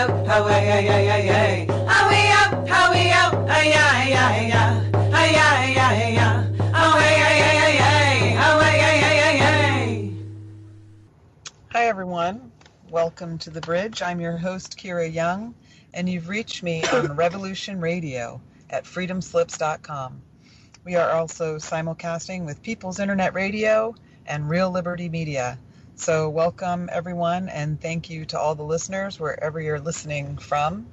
up, how way, ay, ay, ay, ay. How way up, how way up, ay, ay, ay, ay. Ay, ay, ay, ay. How way, ay, ay, ay, ay. How way, ay, ay, ay, ay. Hi, everyone. Welcome to The Bridge. I'm your host, Kira Young, and you've reached me on Revolution Radio at freedomslips.com. We are also simulcasting with People's Internet Radio and Real Liberty Media. So welcome, everyone, and thank you to all the listeners wherever you're listening from,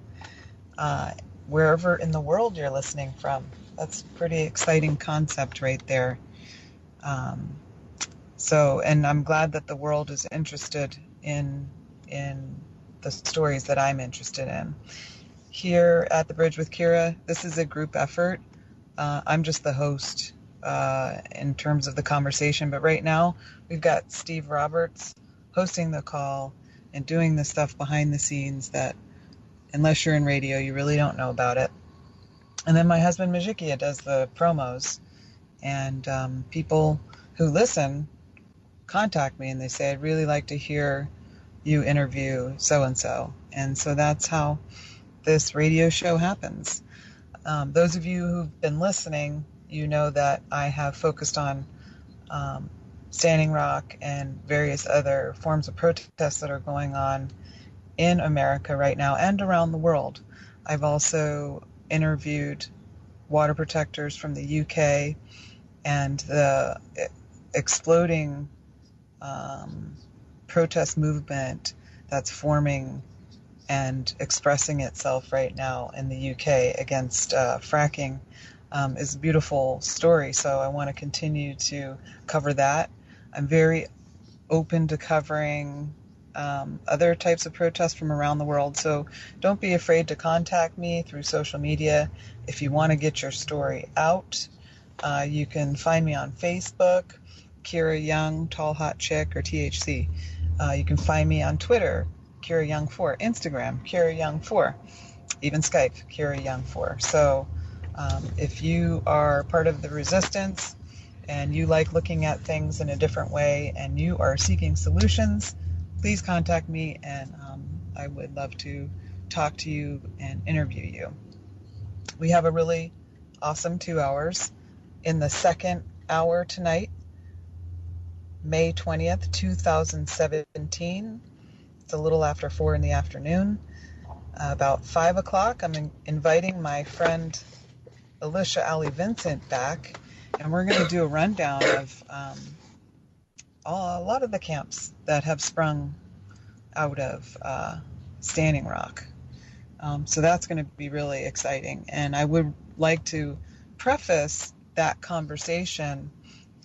wherever in the world you're listening from. That's a pretty exciting concept right there. And I'm glad that the world is interested in the stories that I'm interested in. Here at The Bridge with Kira, this is a group effort. I'm just the host in terms of the conversation, but right now we've got Steve Roberts hosting the call and doing the stuff behind the scenes that, unless you're in radio, you really don't know about it. And then my husband Majikia does the promos, and people who listen contact me and they say, I'd really like to hear you interview so-and-so. And so that's how this radio show happens. Those of you who've been listening, you know that I have focused on Standing Rock and various other forms of protests that are going on in America right now and around the world. I've also interviewed water protectors from the UK and the exploding protest movement that's forming and expressing itself right now in the UK against fracking is a beautiful story. So I want to continue to cover that. I'm very open to covering other types of protests from around the world. So don't be afraid to contact me through social media if you want to get your story out. You can find me on Facebook, Kira Young, Tall Hot Chick, or THC. You can find me on Twitter, Kira Young 4, Instagram, Kira Young 4, even Skype, Kira Young 4. So if you are part of the resistance and you like looking at things in a different way and you are seeking solutions, please contact me, and I would love to talk to you and interview you. We have a really awesome 2 hours. In the second hour tonight, May 20th, 2017, it's a little after 4 in the afternoon. About 5 o'clock, I'm inviting my friend Alisha Ali Vincent back, and we're going to do a rundown of a lot of the camps that have sprung out of Standing Rock. So that's going to be really exciting. And I would like to preface that conversation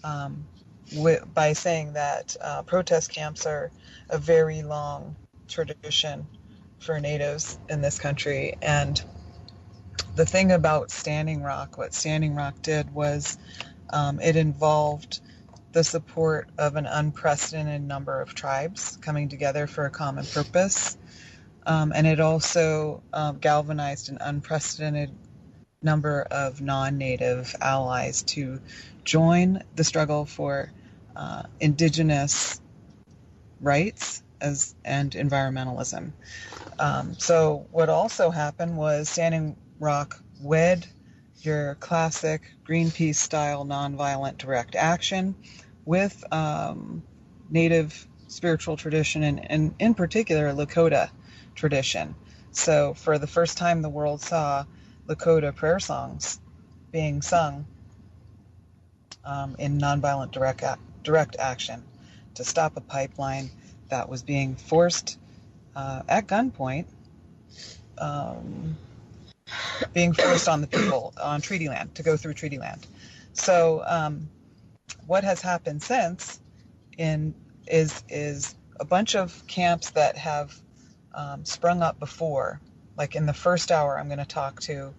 by saying that protest camps are a very long tradition for natives in this country. And the thing about Standing Rock, what Standing Rock did was it involved the support of an unprecedented number of tribes coming together for a common purpose. And it also galvanized an unprecedented number of non-native allies to join the struggle for indigenous rights and environmentalism. So what also happened was Standing Rock wed your classic Greenpeace-style nonviolent direct action with native spiritual tradition and in particular Lakota tradition. So for the first time, the world saw Lakota prayer songs being sung in nonviolent direct action to stop a pipeline that was being forced at gunpoint, being forced on the people on treaty land to go through treaty land. So what has happened since is a bunch of camps that have sprung up before. Like in the first hour, I'm going to talk to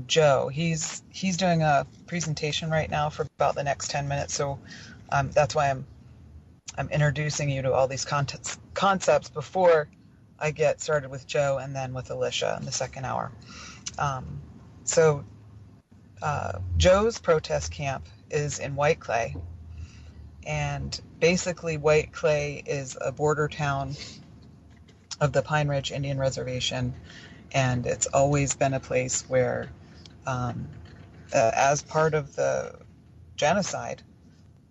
Joe. He's doing a presentation right now for about the next 10 minutes. So that's why I'm introducing you to all these concepts before I get started with Joe and then with Alisha in the second hour. Joe's protest camp is in White Clay, and basically White Clay is a border town of the Pine Ridge Indian Reservation, and it's always been a place where, um, as part of the genocide,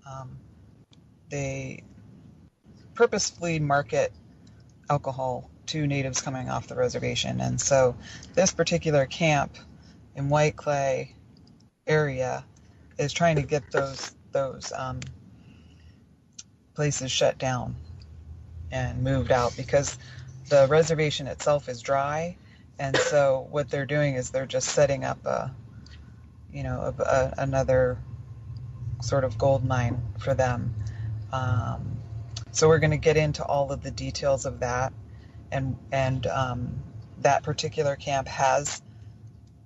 um, they purposefully market alcohol to natives coming off the reservation. And so this particular camp in White Clay area is trying to get those places shut down and moved out, because the reservation itself is dry. And so what they're doing is they're just setting up another sort of gold mine for them. So we're going to get into all of the details of that, and that particular camp has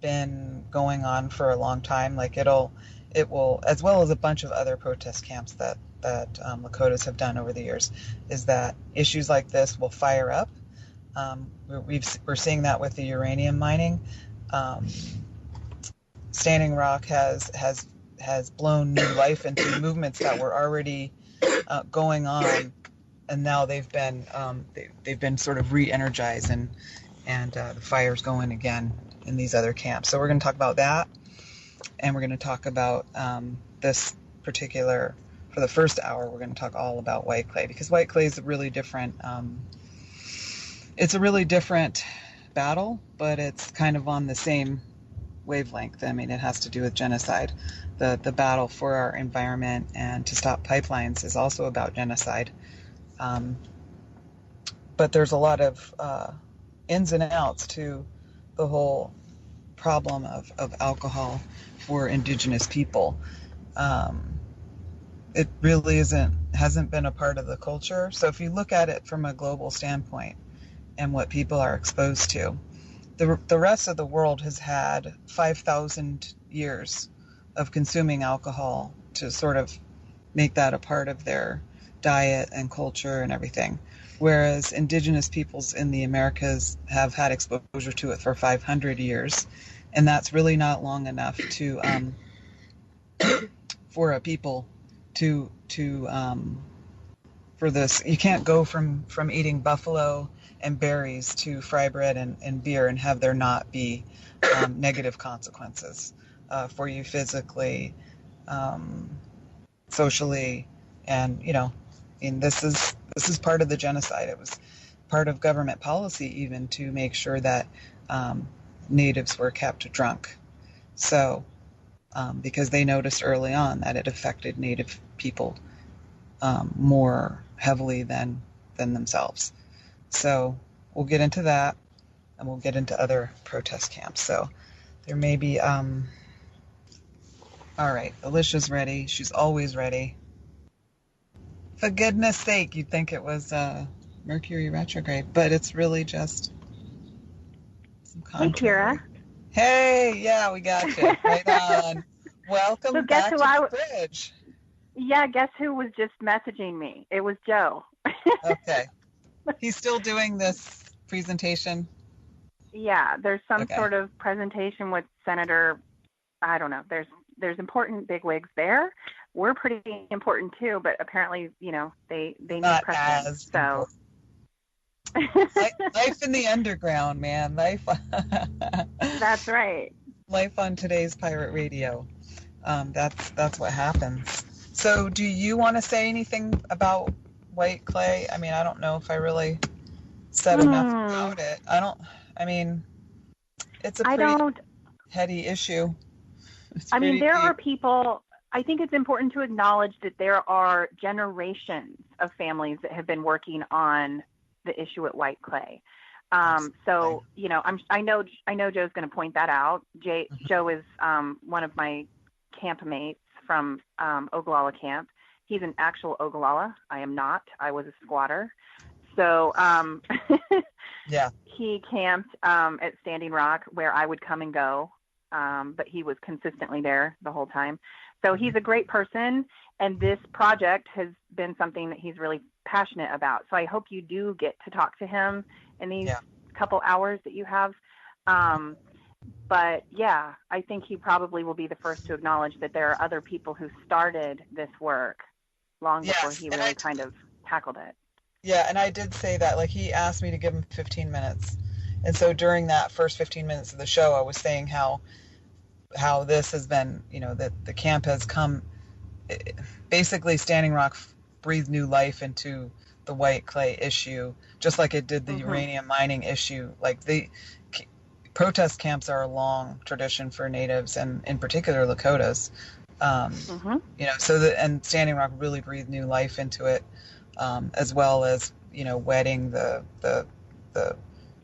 been going on for a long time. Like it will, as well as a bunch of other protest camps that Lakotas have done over the years, is that issues like this will fire up. We're seeing that with the uranium mining. Standing Rock has blown new life into movements that were already going on, and now they've been sort of re-energized, and the fire's going again in these other camps. So we're going to talk about that, and we're going to talk about this particular, for the first hour, we're going to talk all about White Clay, because White Clay is a really different, it's a really different battle, but it's kind of on the same wavelength. I mean, it has to do with genocide. The battle for our environment and to stop pipelines is also about genocide. But there's a lot of ins and outs to the whole problem of alcohol for Indigenous people. It really hasn't been a part of the culture. So if you look at it from a global standpoint and what people are exposed to, the rest of the world has had 5,000 years of consuming alcohol to sort of make that a part of their diet and culture and everything. Whereas Indigenous peoples in the Americas have had exposure to it for 500 years. And that's really not long enough to for a people to for this. You can't go from eating buffalo and berries to fry bread and beer and have there not be negative consequences for you physically, socially, and this is part of the genocide. It was part of government policy even to make sure that natives were kept drunk. So because they noticed early on that it affected native people more heavily than themselves. So we'll get into that, and we'll get into other protest camps. So there may be, all right, Alicia's ready. She's always ready. For goodness sake, you'd think it was Mercury retrograde, but it's really just some contrary. Hey, Kira. Hey, yeah, we got you. Right on. Welcome So back to the bridge. Yeah, guess who was just messaging me? It was Joe. Okay. He's still doing this presentation? Yeah, there's some sort of presentation with Senator, I don't know, there's important bigwigs there. We're pretty important too, but apparently, they need precedence. So life in the underground, man. Life. That's right. Life on today's pirate radio. That's what happens. So do you want to say anything about White Clay? I mean, I don't know if I really said enough about it. It's a pretty heady issue. There are people, I think it's important to acknowledge that there are generations of families that have been working on the issue at White Clay. So, I know Joe's going to point that out. Joe is one of my camp mates from Ogallala camp. He's an actual Ogallala. I am not. I was a squatter. So yeah, he camped at Standing Rock where I would come and go, but he was consistently there the whole time. So he's a great person, and this project has been something that he's really passionate about. So I hope you do get to talk to him in these couple hours that you have. But yeah, I think he probably will be the first to acknowledge that there are other people who started this work long before he really kind of tackled it. Yeah, and I did say that. Like, he asked me to give him 15 minutes. And so during that first 15 minutes of the show, I was saying how this has been, that the camp has come, basically Standing Rock breathed new life into the white clay issue, just like it did the Mm-hmm. uranium mining issue. Like, the protest camps are a long tradition for natives, and in particular Lakotas. Mm-hmm. And Standing Rock really breathed new life into it, as well as wedding the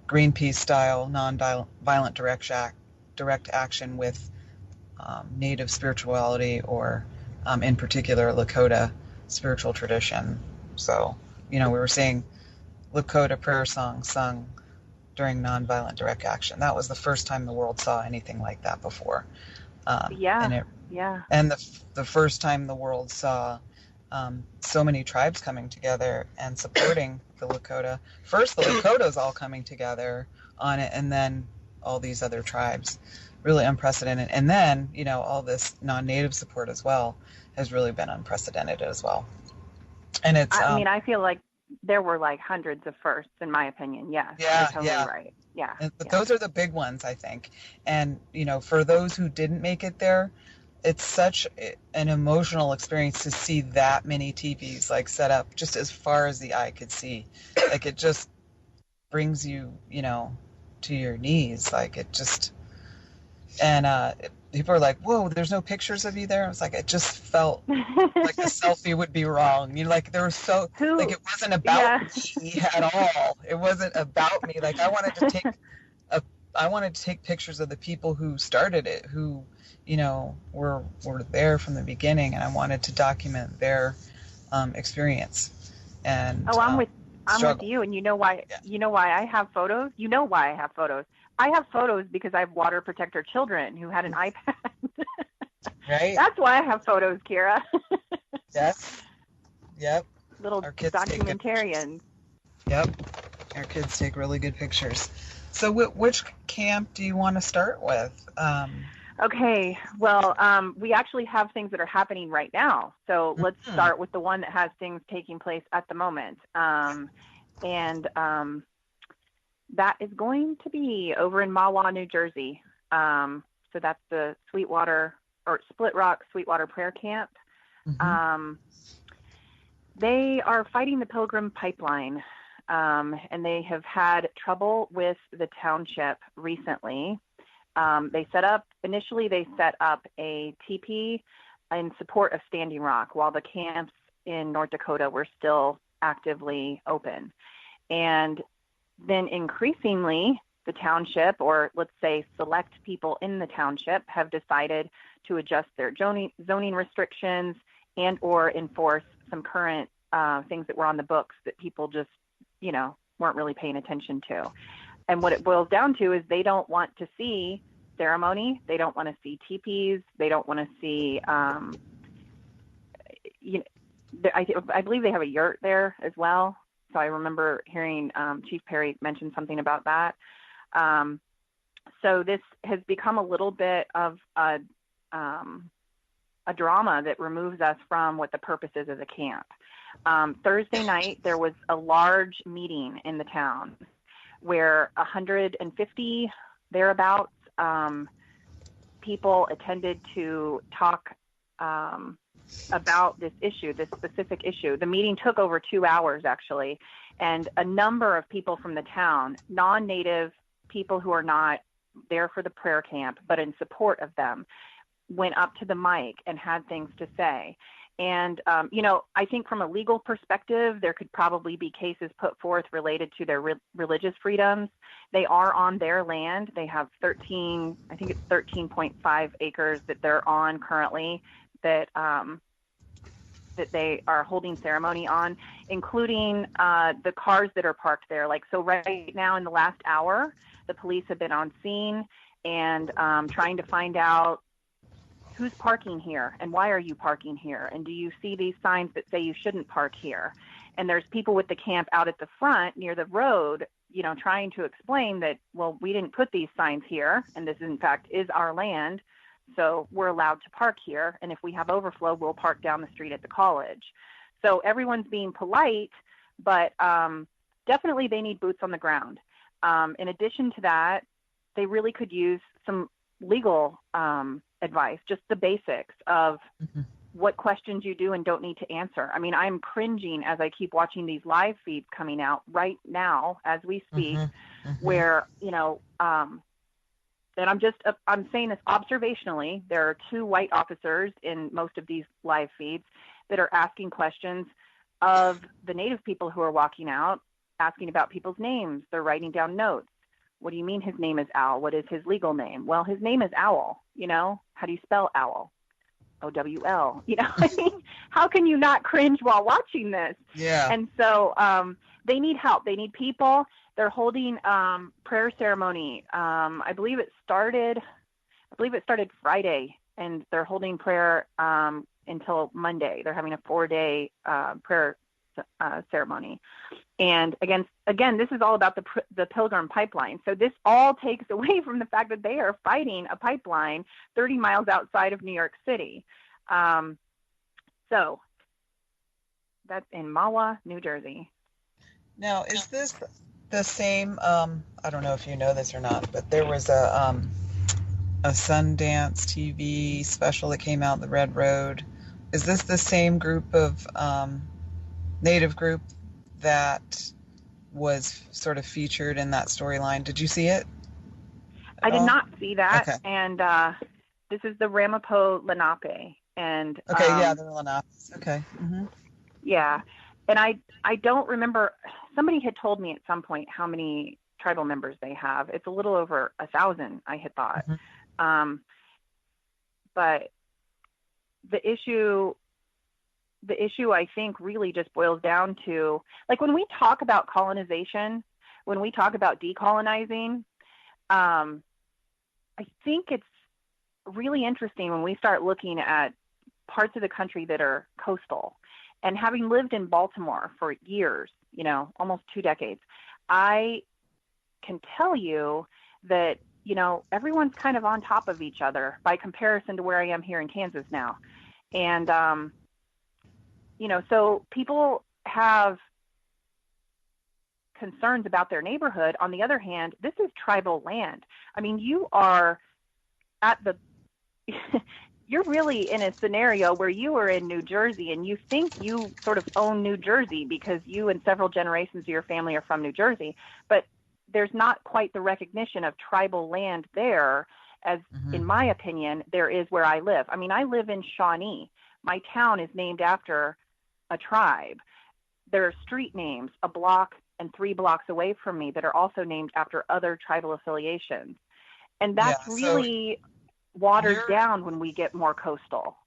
Greenpeace style non-violent direct action with native spirituality, or in particular Lakota spiritual tradition. So we were seeing Lakota prayer songs sung during nonviolent direct action. That was the first time the world saw anything like that before. Yeah. And it Yeah. and the first time the world saw so many tribes coming together and supporting the Lakota. First, the Lakotas all coming together on it, and then all these other tribes. Really unprecedented. And then, all this non-native support as well has really been unprecedented as well. And it's I mean, I feel like there were like hundreds of firsts, in my opinion. Yes, yeah, you're totally right. Yeah. But those are the big ones, I think. And for those who didn't make it there, it's such an emotional experience to see that many teepees like set up just as far as the eye could see. Like, it just brings you, to your knees. Like, it just, and people are like, "Whoa, there's no pictures of you there." I was like, it just felt like a selfie would be wrong. Like, there was like, it wasn't about me at all. It wasn't about me. Like, I wanted to take pictures of the people who started it, who were there from the beginning, and I wanted to document their experience. And I'm with you, and you know why? Yeah. You know why I have photos? You know why I have photos? I have photos because I have water protector children who had an iPad. Right. That's why I have photos, Kira. Yes. Yep. Little documentarians. Yep. Our kids take really good pictures. So which camp do you want to start with? Okay. Well, we actually have things that are happening right now. So let's start with the one that has things taking place at the moment. That is going to be over in Mahwah, New Jersey. So that's the Sweetwater or Split Rock Sweetwater Prayer Camp. Mm-hmm. They are fighting the Pilgrim Pipeline, and they have had trouble with the township recently. They set up a teepee in support of Standing Rock while the camps in North Dakota were still actively open. And then increasingly, the township, or let's say select people in the township, have decided to adjust their zoning restrictions and or enforce some current things that were on the books that people just, weren't really paying attention to. And what it boils down to is they don't want to see ceremony. They don't want to see teepees. They don't want to see, I believe they have a yurt there as well. So I remember hearing Chief Perry mention something about that. So this has become a little bit of a drama that removes us from what the purpose is of the camp. Thursday night, there was a large meeting in the town where 150 thereabouts people attended to talk about this issue, this specific issue. The meeting took over 2 hours, actually, and a number of people from the town, non-native people who are not there for the prayer camp, but in support of them, went up to the mic and had things to say. And, I think from a legal perspective, there could probably be cases put forth related to their religious freedoms. They are on their land. They have 13.5 acres that they're on currently that they are holding ceremony on, including the cars that are parked there. Like, so right now in the last hour, the police have been on scene and trying to find out who's parking here and why are you parking here? And do you see these signs that say you shouldn't park here? And there's people with the camp out at the front near the road, trying to explain that, well, we didn't put these signs here. And this, in fact, is our land. So we're allowed to park here. And if we have overflow, we'll park down the street at the college. So everyone's being polite, but definitely they need boots on the ground. In addition to that, they really could use some legal advice, just the basics of what questions you do and don't need to answer. I mean, I'm cringing as I keep watching these live feeds coming out right now as we speak, where, and I'm saying this observationally, there are 2 white officers in most of these live feeds that are asking questions of the Native people who are walking out, asking about people's names. They're writing down notes. What do you mean his name is Owl? What is his legal name? Well, his name is Owl. How do you spell Owl? OWL. I mean, how can you not cringe while watching this? Yeah. And so they need help. They need people. They're holding prayer ceremony. I believe it started Friday, and they're holding prayer until Monday. They're having a 4-day prayer ceremony. And again, this is all about the Pilgrim pipeline. So this all takes away from the fact that they are fighting a pipeline 30 miles outside of New York City. So that's in Mahwah, New Jersey. Now, is this the same? I don't know if you know this or not, but there was a Sundance TV special that came out, The Red Road. Is this the same group of Native group that was sort of featured in that storyline? Did you see it? I did not see that. Okay. And this is the Ramapo Lenape. And okay, the Lenapes. Okay. Yeah. And I don't remember, somebody had told me at some point how many tribal members they have. It's a little over 1,000, I had thought. But the issue I think really just boils down to, like, when we talk about colonization, when we talk about decolonizing, I think it's really interesting when we start looking at parts of the country that are coastal. And having lived in Baltimore for years, almost 2 decades, I can tell you that, everyone's kind of on top of each other by comparison to where I am here in Kansas now. And, so people have concerns about their neighborhood. On the other hand, this is tribal land. I mean, you are you're really in a scenario where you are in New Jersey and you think you sort of own New Jersey because you and several generations of your family are from New Jersey, but there's not quite the recognition of tribal land there as, in my opinion, there is where I live. I mean, I live in Shawnee. My town is named after a tribe. There are street names a block and 3 blocks away from me that are also named after other tribal affiliations. And that's really watered down when we get more coastal.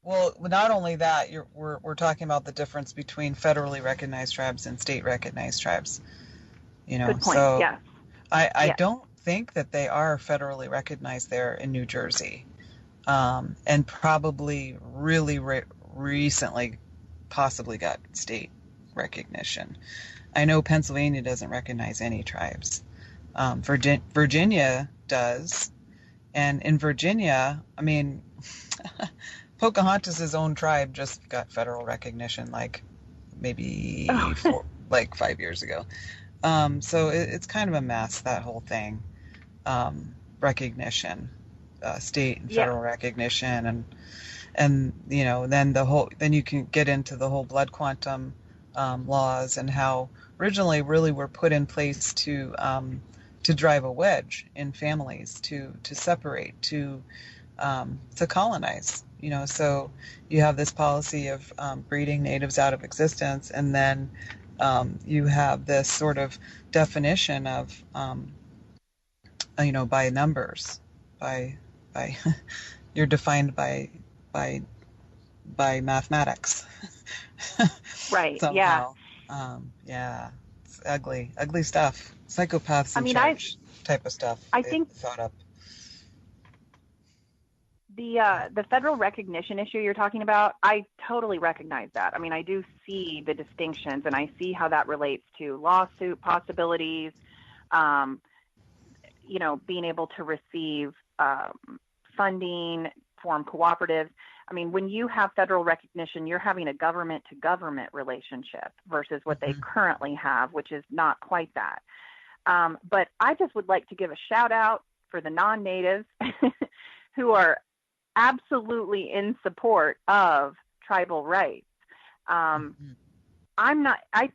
Well, not only that, we're talking about the difference between federally recognized tribes and state recognized tribes. Good point. So yes. I don't think that they are federally recognized there in New Jersey, and probably really recently possibly got state recognition. I know Pennsylvania doesn't recognize any tribes. Virginia does. And in Virginia, I mean, Pocahontas' own tribe just got federal recognition, like maybe 5 years ago. So it's kind of a mess, that whole thing. Recognition, state and federal recognition, and then you can get into the whole blood quantum laws and how originally really were put in place to drive a wedge in families, to separate, to colonize. So you have this policy of breeding natives out of existence, and then you have this sort of definition of by numbers, by you're defined by mathematics. Right. Somehow. It's ugly stuff. Psychopaths in church type of stuff. I think thought up. The federal recognition issue you're talking about, I totally recognize that. I mean, I do see the distinctions, and I see how that relates to lawsuit possibilities, being able to receive funding, form cooperatives. I mean, when you have federal recognition, you're having a government to government relationship versus what they currently have, which is not quite that. But I just would like to give a shout out for the non-natives who are absolutely in support of tribal rights. I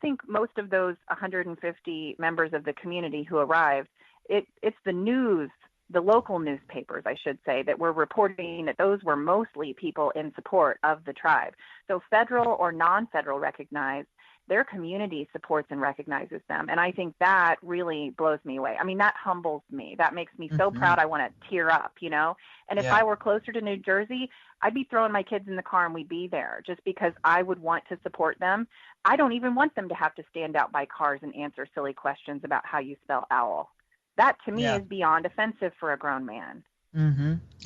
think most of those 150 members of the community who arrived, it's the news, the local newspapers, I should say, that were reporting that those were mostly people in support of the tribe. So federal or non-federal recognized, their community supports and recognizes them. And I think that really blows me away. I mean, that humbles me. That makes me so proud. I want to tear up, you know? And if I were closer to New Jersey, I'd be throwing my kids in the car and we'd be there just because I would want to support them. I don't even want them to have to stand out by cars and answer silly questions about how you spell owl. That to me is beyond offensive for a grown man.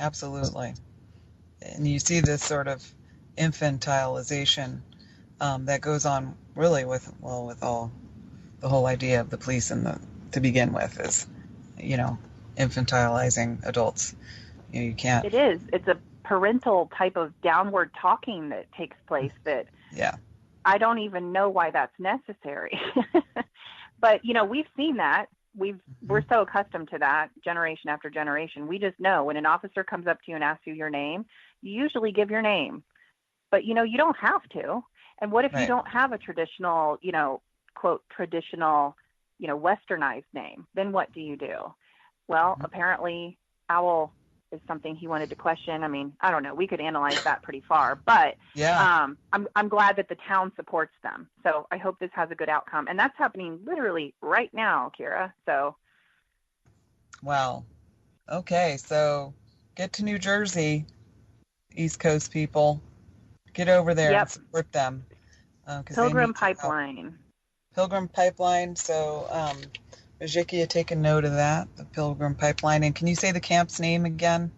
Absolutely. And you see this sort of infantilization that goes on really with all the whole idea of the police and to begin with is, you know, infantilizing adults. You know, you can't. It is. It's a parental type of downward talking that takes place that I don't even know why that's necessary. But, you know, we've seen that. We're so accustomed to that generation after generation. We just know when an officer comes up to you and asks you your name, you usually give your name. But, you know, you don't have to. And what if you don't have a traditional, you know, quote, traditional, you know, westernized name? Then what do you do? Well, apparently owl is something he wanted to question. I mean, I don't know. We could analyze that pretty far, but I'm glad that the town supports them. So I hope this has a good outcome. And that's happening literally right now, Kira. So. Wow. Okay. So get to New Jersey, East Coast people. Get over there and support them. Pilgrim Pipeline. Pilgrim Pipeline. So, Majiki had taken note of that, the Pilgrim Pipeline. And can you say the camp's name again?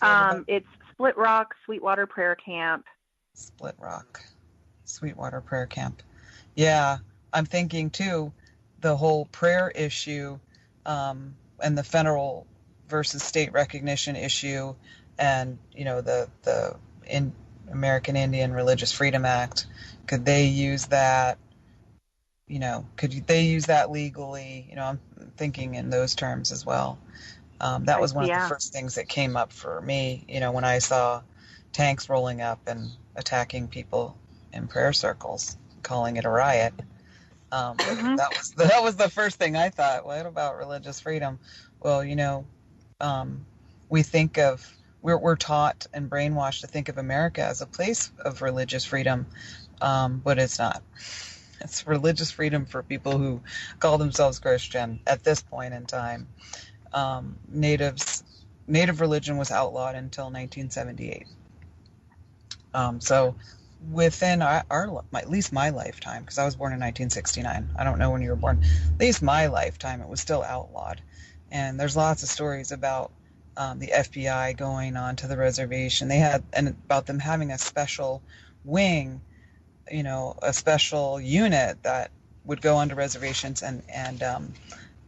It's Split Rock, Sweetwater Prayer Camp. Split Rock, Sweetwater Prayer Camp. Yeah, I'm thinking, too, the whole prayer issue and the federal versus state recognition issue and, you know, the American Indian Religious Freedom Act. Could they use that? You know, could they use that legally? You know, I'm thinking in those terms as well. That was one of the first things that came up for me, you know, when I saw tanks rolling up and attacking people in prayer circles, calling it a riot. That was the first thing I thought. What about religious freedom? Well, you know, we're taught and brainwashed to think of America as a place of religious freedom, but it's not. It's religious freedom for people who call themselves Christian at this point in time. Native religion was outlawed until 1978. So within at least my lifetime, because I was born in 1969. I don't know when you were born. At least my lifetime, it was still outlawed. And there's lots of stories about the FBI going onto the reservation. And about them having a special wing, you know, a special unit that would go onto reservations and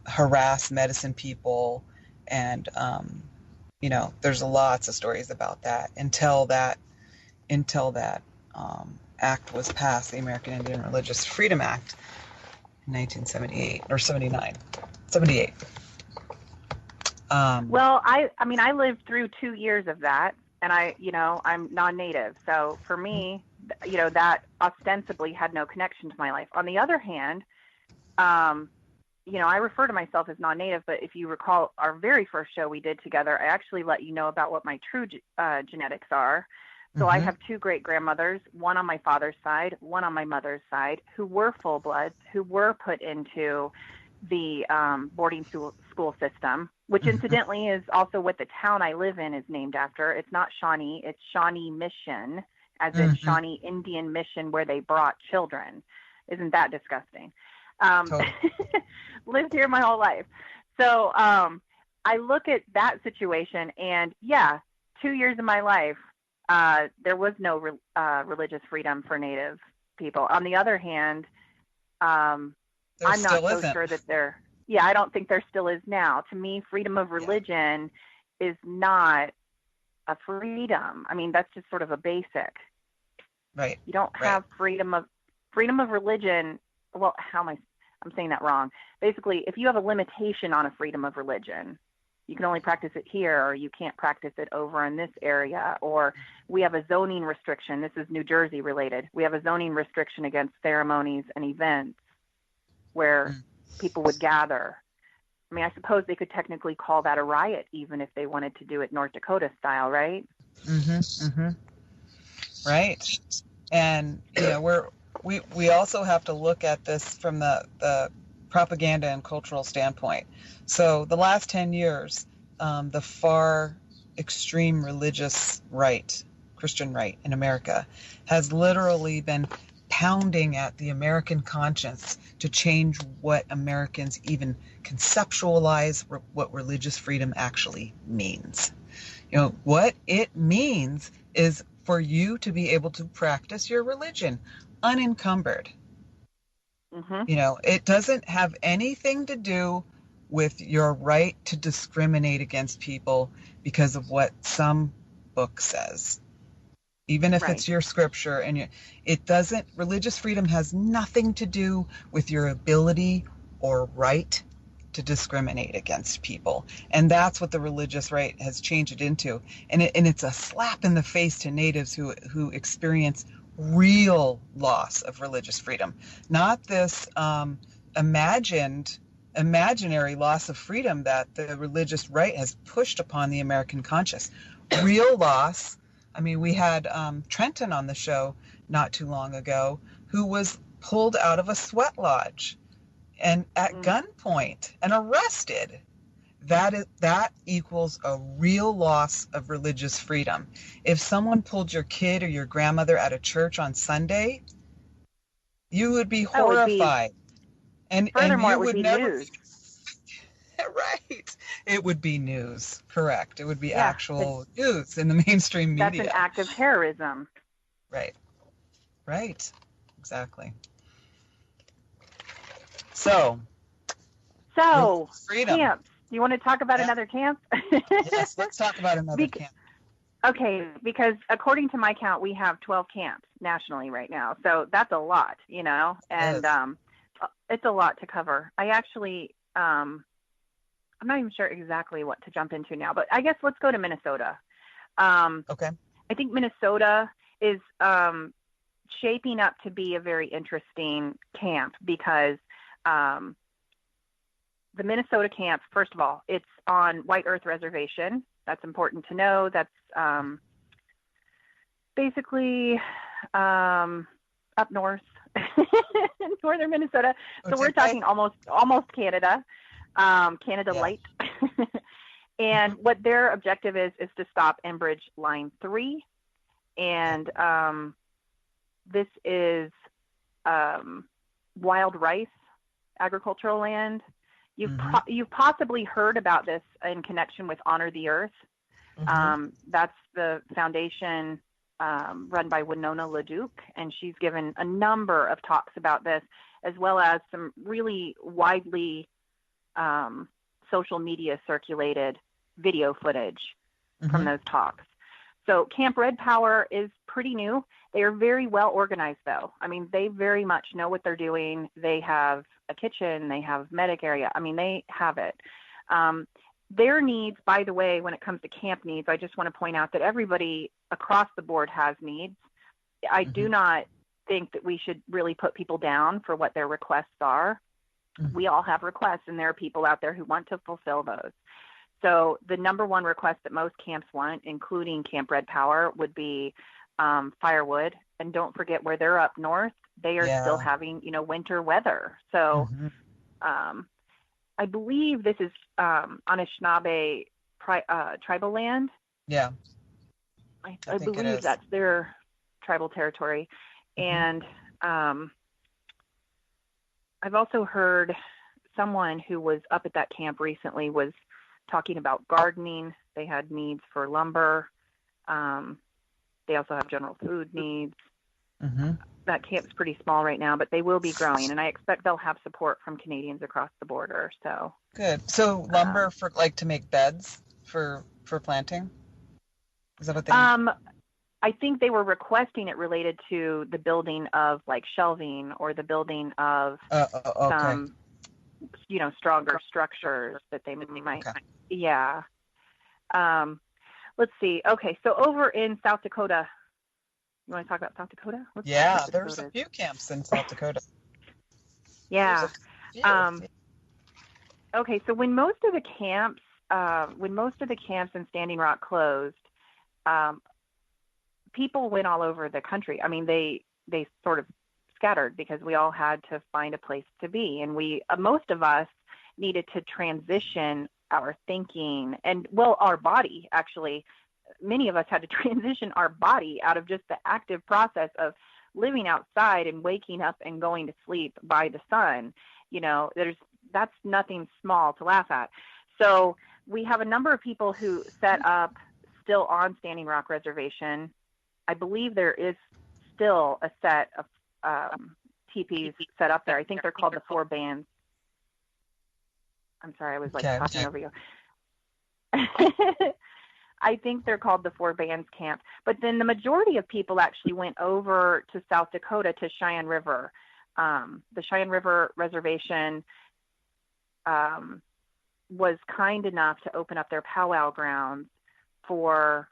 harass medicine people. And, you know, there's lots of stories about that until that act was passed, the American Indian Religious Freedom Act in 1978 or 79, 78. Well, I mean, I lived through 2 years of that, and I'm non-native. So for me, you know, that ostensibly had no connection to my life. On the other hand, you know, I refer to myself as non-native, but if you recall our very first show we did together, I actually let you know about what my true genetics are. So I have two great-grandmothers, one on my father's side, one on my mother's side, who were full-bloods, who were put into the boarding school system, which incidentally is also what the town I live in is named after. It's not Shawnee, it's Shawnee Mission, as in Shawnee Indian Mission, where they brought children. Isn't that disgusting? Totally. Lived here my whole life. So I look at that situation, and 2 years of my life, there was no religious freedom for Native people. On the other hand, I'm not so sure that I don't think there still is now. To me, freedom of religion is not a freedom. I mean, that's just sort of a basic. Right. You don't have freedom of religion. Well, I'm saying that wrong. Basically, if you have a limitation on a freedom of religion, you can only practice it here, or you can't practice it over in this area, or we have a zoning restriction. This is New Jersey related. We have a zoning restriction against ceremonies and events where people would gather. I mean, I suppose they could technically call that a riot, even if they wanted to do it North Dakota style, right? Right. And, we also have to look at this from the propaganda and cultural standpoint. So the last 10 years, the far extreme religious right, Christian right in America, has literally been pounding at the American conscience to change what Americans even conceptualize what religious freedom actually means. What it means is for you to be able to practice your religion unencumbered. It doesn't have anything to do with your right to discriminate against people because of what some book says. Even if it's your scripture, and it doesn't, religious freedom has nothing to do with your ability or right to discriminate against people. And that's what the religious right has changed it into. And it's a slap in the face to natives who experience real loss of religious freedom, not this imaginary loss of freedom that the religious right has pushed upon the American conscience. Real loss. I mean, we had Trenton on the show not too long ago, who was pulled out of a sweat lodge and at gunpoint and arrested. That equals a real loss of religious freedom. If someone pulled your kid or your grandmother out of church on Sunday, you would be horrified. Furthermore, it would be news. Right. It would be news. Correct. It would be actual news in the mainstream media. That's an act of terrorism. Right. Exactly. So freedom. Camps. You want to talk about another camp? Yes, let's talk about another camp. Okay, because according to my count, we have 12 camps nationally right now. So that's a lot, and it's a lot to cover. I actually, I'm not even sure exactly what to jump into now, but I guess let's go to Minnesota. Okay. I think Minnesota is shaping up to be a very interesting camp because the Minnesota camp, first of all, it's on White Earth Reservation. That's important to know. That's basically up north, northern Minnesota. So we're talking almost Canada, Canada Light. And what their objective is to stop Enbridge Line 3. And this is wild rice agricultural land. You've possibly heard about this in connection with Honor the Earth. That's the foundation run by Winona LaDuke, and she's given a number of talks about this, as well as some really widely social media circulated video footage from those talks. So Camp Red Power is pretty new. They are very well organized, though. I mean, they very much know what they're doing. They have a kitchen. They have medic area. I mean, they have it. Their needs, by the way, when it comes to camp needs, I just want to point out that everybody across the board has needs. I do not think that we should really put people down for what their requests are. We all have requests, and there are people out there who want to fulfill those. So the number one request that most camps want, including Camp Red Power, would be firewood. And don't forget, where they're up north, they are still having, winter weather. So I believe this is Anishinaabe tribal land. Yeah. I believe that's their tribal territory. And I've also heard someone who was up at that camp recently was talking about gardening. They had needs for lumber. They also have general food needs. That camp's pretty small right now, but they will be growing, and I expect they'll have support from Canadians across the border. So good. So lumber for to make beds for planting. Is that what they? I think they were requesting it related to the building of like shelving or the building of Okay. some, stronger structures that they might. Okay. Yeah. Let's see. Okay, so over in South Dakota, you want to talk about South Dakota? There's a few camps in South Dakota. Yeah. Few. Okay, so when most of the camps in Standing Rock closed, people went all over the country. I mean, they sort of scattered because we all had to find a place to be, and most of us needed to transition our thinking and our body. Actually, many of us had to transition our body out of just the active process of living outside and waking up and going to sleep by the sun. That's nothing small to laugh at. So we have a number of people who set up still on Standing Rock Reservation. I believe there is still a set of teepees set up there. I think they're called the Four Bands. I'm sorry, I was talking over you. I think they're called the Four Bands Camp. But then the majority of people actually went over to South Dakota to Cheyenne River. The Cheyenne River Reservation was kind enough to open up their powwow grounds for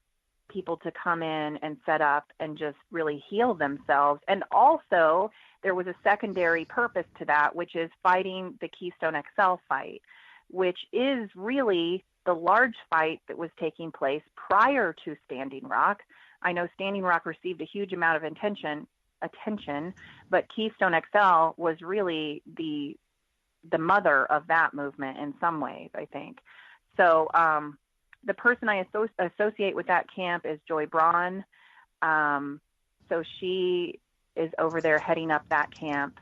people to come in and set up and just really heal themselves. And also there was a secondary purpose to that, which is fighting the Keystone XL fight, which is really the large fight that was taking place prior to Standing Rock. I know Standing Rock received a huge amount of attention, but Keystone XL was really the mother of that movement in some ways, I think. So the person I associate with that camp is Joy Braun. So she is over there heading up that camp.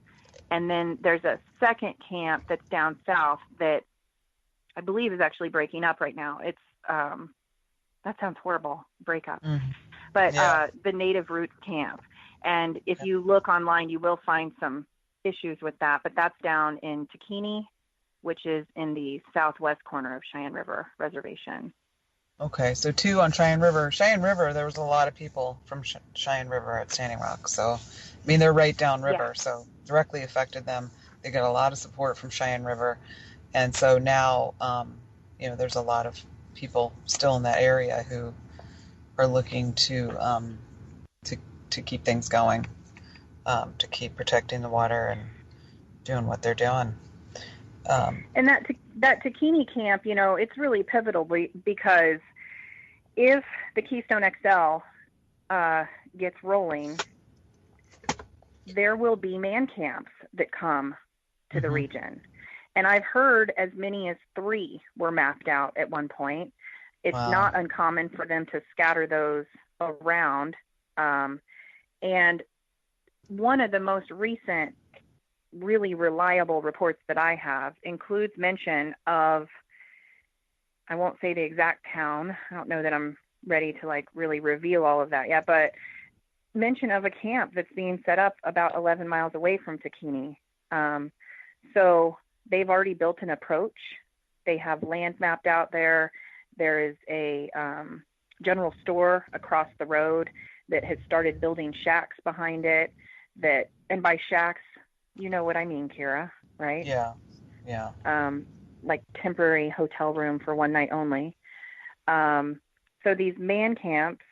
And then there's a second camp that's down south that I believe is actually breaking up right now. It's that sounds horrible, breakup. Mm-hmm. But the Native Roots Camp. And if you look online, you will find some issues with that. But that's down in Takini, which is in the southwest corner of Cheyenne River Reservation. Okay, so two on Cheyenne River. Cheyenne River, there was a lot of people from Cheyenne River at Standing Rock. So, I mean, they're right downriver, so directly affected them. They get a lot of support from Cheyenne River. And so now, there's a lot of people still in that area who are looking to keep things going, to keep protecting the water and doing what they're doing. And that Takini camp, it's really pivotal because if the Keystone XL gets rolling, there will be man camps that come to the region. And I've heard as many as 3 were mapped out at one point. It's not uncommon for them to scatter those around. And one of the most recent really reliable reports that I have includes mention of, I won't say the exact town. I don't know that I'm ready to really reveal all of that yet, but mention of a camp that's being set up about 11 miles away from Takini. So they've already built an approach. They have land mapped out there. There is a general store across the road that has started building shacks behind it. And by shacks, you know what I mean, Kira, right? Yeah. Like temporary hotel room for one night only. So these man camps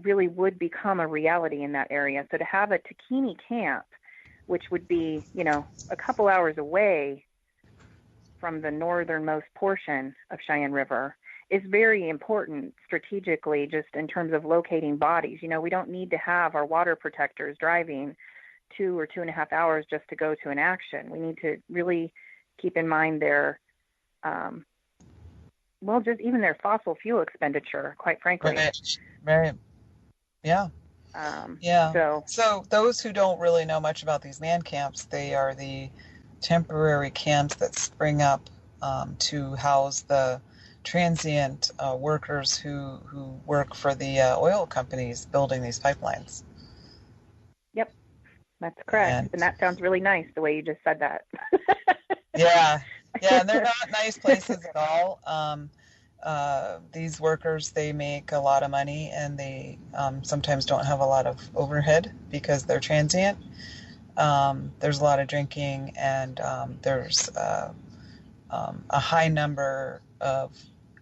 really would become a reality in that area. So to have a Takini camp, which would be, a couple hours away from the northernmost portion of Cheyenne River, is very important strategically, just in terms of locating bodies. We don't need to have our water protectors driving 2 or 2.5 hours just to go to an action. We need to really keep in mind their, just even their fossil fuel expenditure, quite frankly. Very, yeah. So those who don't really know much about these man camps, they are the temporary camps that spring up to house the transient workers who work for the oil companies building these pipelines. Yep, that's correct. And that sounds really nice the way you just said that. Yeah, and they're not nice places at all. these workers, they make a lot of money, and they sometimes don't have a lot of overhead because they're transient. There's a lot of drinking, and there's a high number of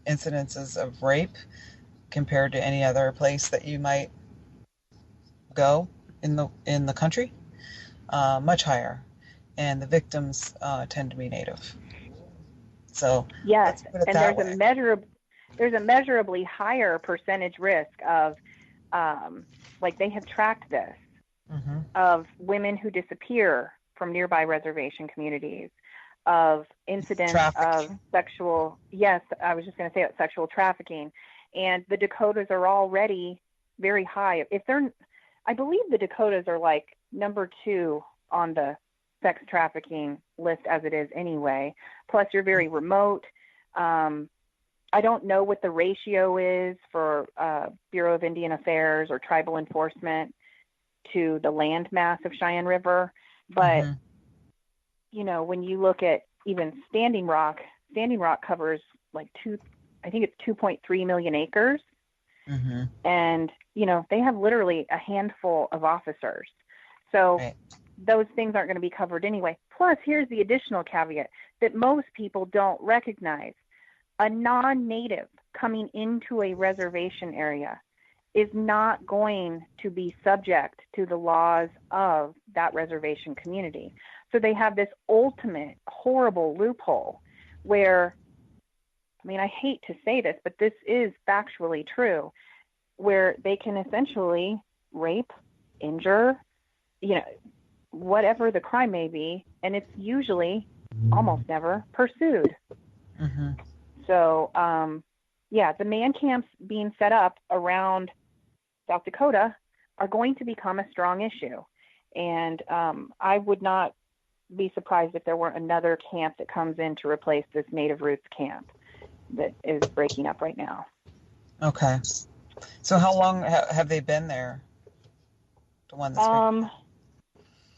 incidences of rape compared to any other place that you might go in the country, much higher, and the victims tend to be Native. So yes, let's put it and that there's a measurably higher percentage risk of, like they have tracked this, of women who disappear from nearby reservation communities, of incidents of sexual, yes, I was just going to say sexual trafficking. And the Dakotas are already very high. I believe the Dakotas are like number 2 on the sex trafficking list as it is anyway. Plus you're very remote. I don't know what the ratio is for Bureau of Indian Affairs or tribal enforcement to the land mass of Cheyenne River. But, you know, when you look at even Standing Rock covers like 2.3 million acres. And, you know, they have literally a handful of officers. So those things aren't going to be covered anyway. Plus, here's the additional caveat that most people don't recognize. A non-native coming into a reservation area is not going to be subject to the laws of that reservation community. So they have this ultimate horrible loophole where, I mean, I hate to say this, but this is factually true, where they can essentially rape, injure, you know, whatever the crime may be, and it's usually almost never pursued. So, the man camps being set up around South Dakota are going to become a strong issue. And I would not be surprised if there weren't another camp that comes in to replace this Native Roots camp that is breaking up right now. Okay. So how long have they been there? The one that's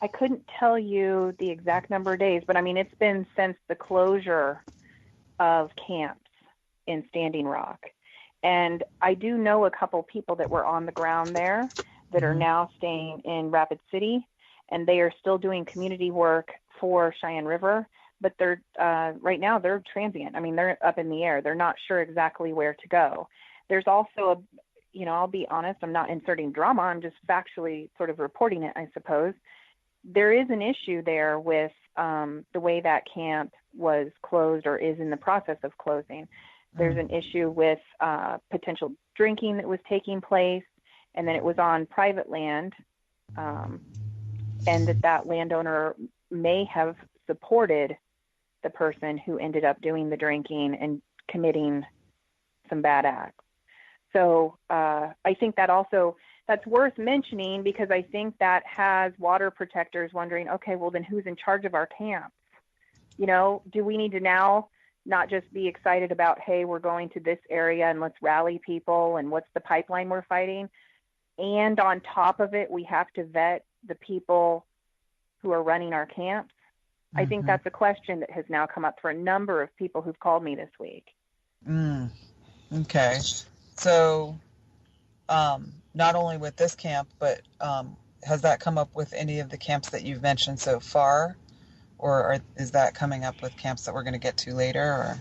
I couldn't tell you the exact number of days, but I mean, it's been since the closure of camps in Standing Rock. And I do know a couple people that were on the ground there that are now staying in Rapid City, and they are still doing community work for Cheyenne River, but they're right now they're transient. I mean, they're up in the air. They're not sure exactly where to go. There's also I'll be honest, I'm not inserting drama. I'm just factually sort of reporting it, I suppose. There is an issue there with the way that camp was closed or is in the process of closing. There's an issue with potential drinking that was taking place, and then it was on private land, and that landowner may have supported the person who ended up doing the drinking and committing some bad acts. So I think that's worth mentioning, because I think that has water protectors wondering, okay, well then who's in charge of our camps? You know, do we need to now not just be excited about, hey, we're going to this area and let's rally people and what's the pipeline we're fighting? And on top of it, we have to vet the people who are running our camps. I think that's a question that has now come up for a number of people who've called me this week. Okay. So not only with this camp, but has that come up with any of the camps that you've mentioned so far? Or is that coming up with camps that we're going to get to later? Or?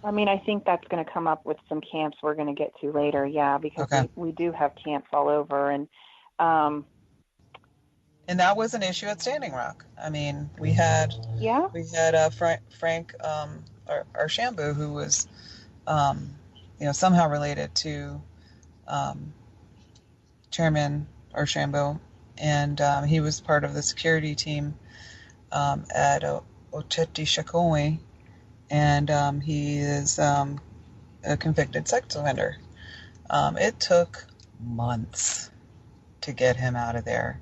I mean, I think that's going to come up with some camps we're going to get to later, yeah, because we do have camps all over. And that was an issue at Standing Rock. I mean, we had Frank Archambault, who was somehow related to Chairman Archambault, and he was part of the security team at Oceti-Shakowee, and he is a convicted sex offender. It took months to get him out of there.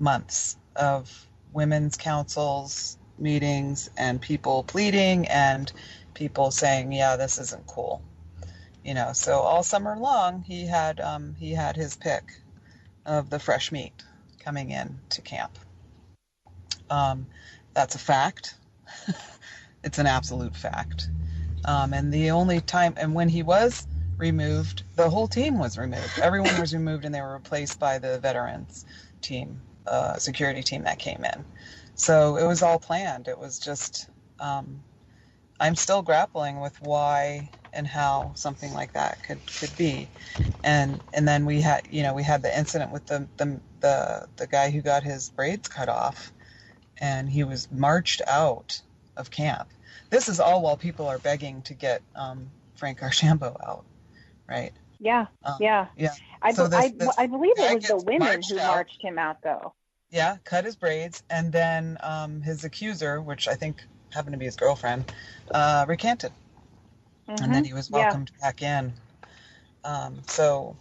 Months of women's councils, meetings, and people pleading and people saying, yeah, this isn't cool. So all summer long he had his pick of the fresh meat coming in to camp. That's a fact. It's an absolute fact. And the only time, and when he was removed, the whole team was removed. Everyone was removed, and they were replaced by the veterans team, security team that came in. So it was all planned. It was just, I'm still grappling with why and how something like that could be. And then we had the incident with the guy who got his braids cut off, and he was marched out of camp. This is all while people are begging to get Frank Archambault out, right? Yeah. Yeah. I believe it was the women who marched him out, though. Yeah, cut his braids, and then his accuser, which I think happened to be his girlfriend, recanted. And then he was welcomed back in. So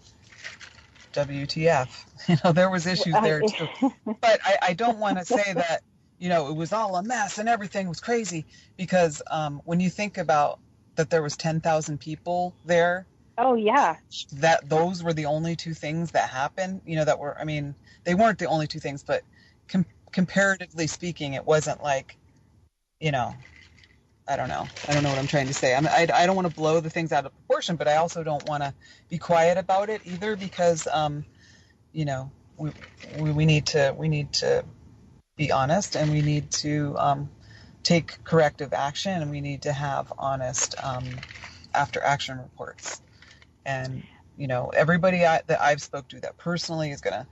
WTF, there was issues there too. But I don't want to say that, it was all a mess and everything was crazy, because when you think about that there was 10,000 people there. Oh, yeah. That those were the only two things that happened, they weren't the only two things, but comparatively speaking, it wasn't like, I don't know what I'm trying to say. I don't want to blow the things out of proportion, but I also don't want to be quiet about it either, because, we need to be honest, and we need to take corrective action, and we need to have honest after action reports. And, everybody that I've spoke to that personally is going to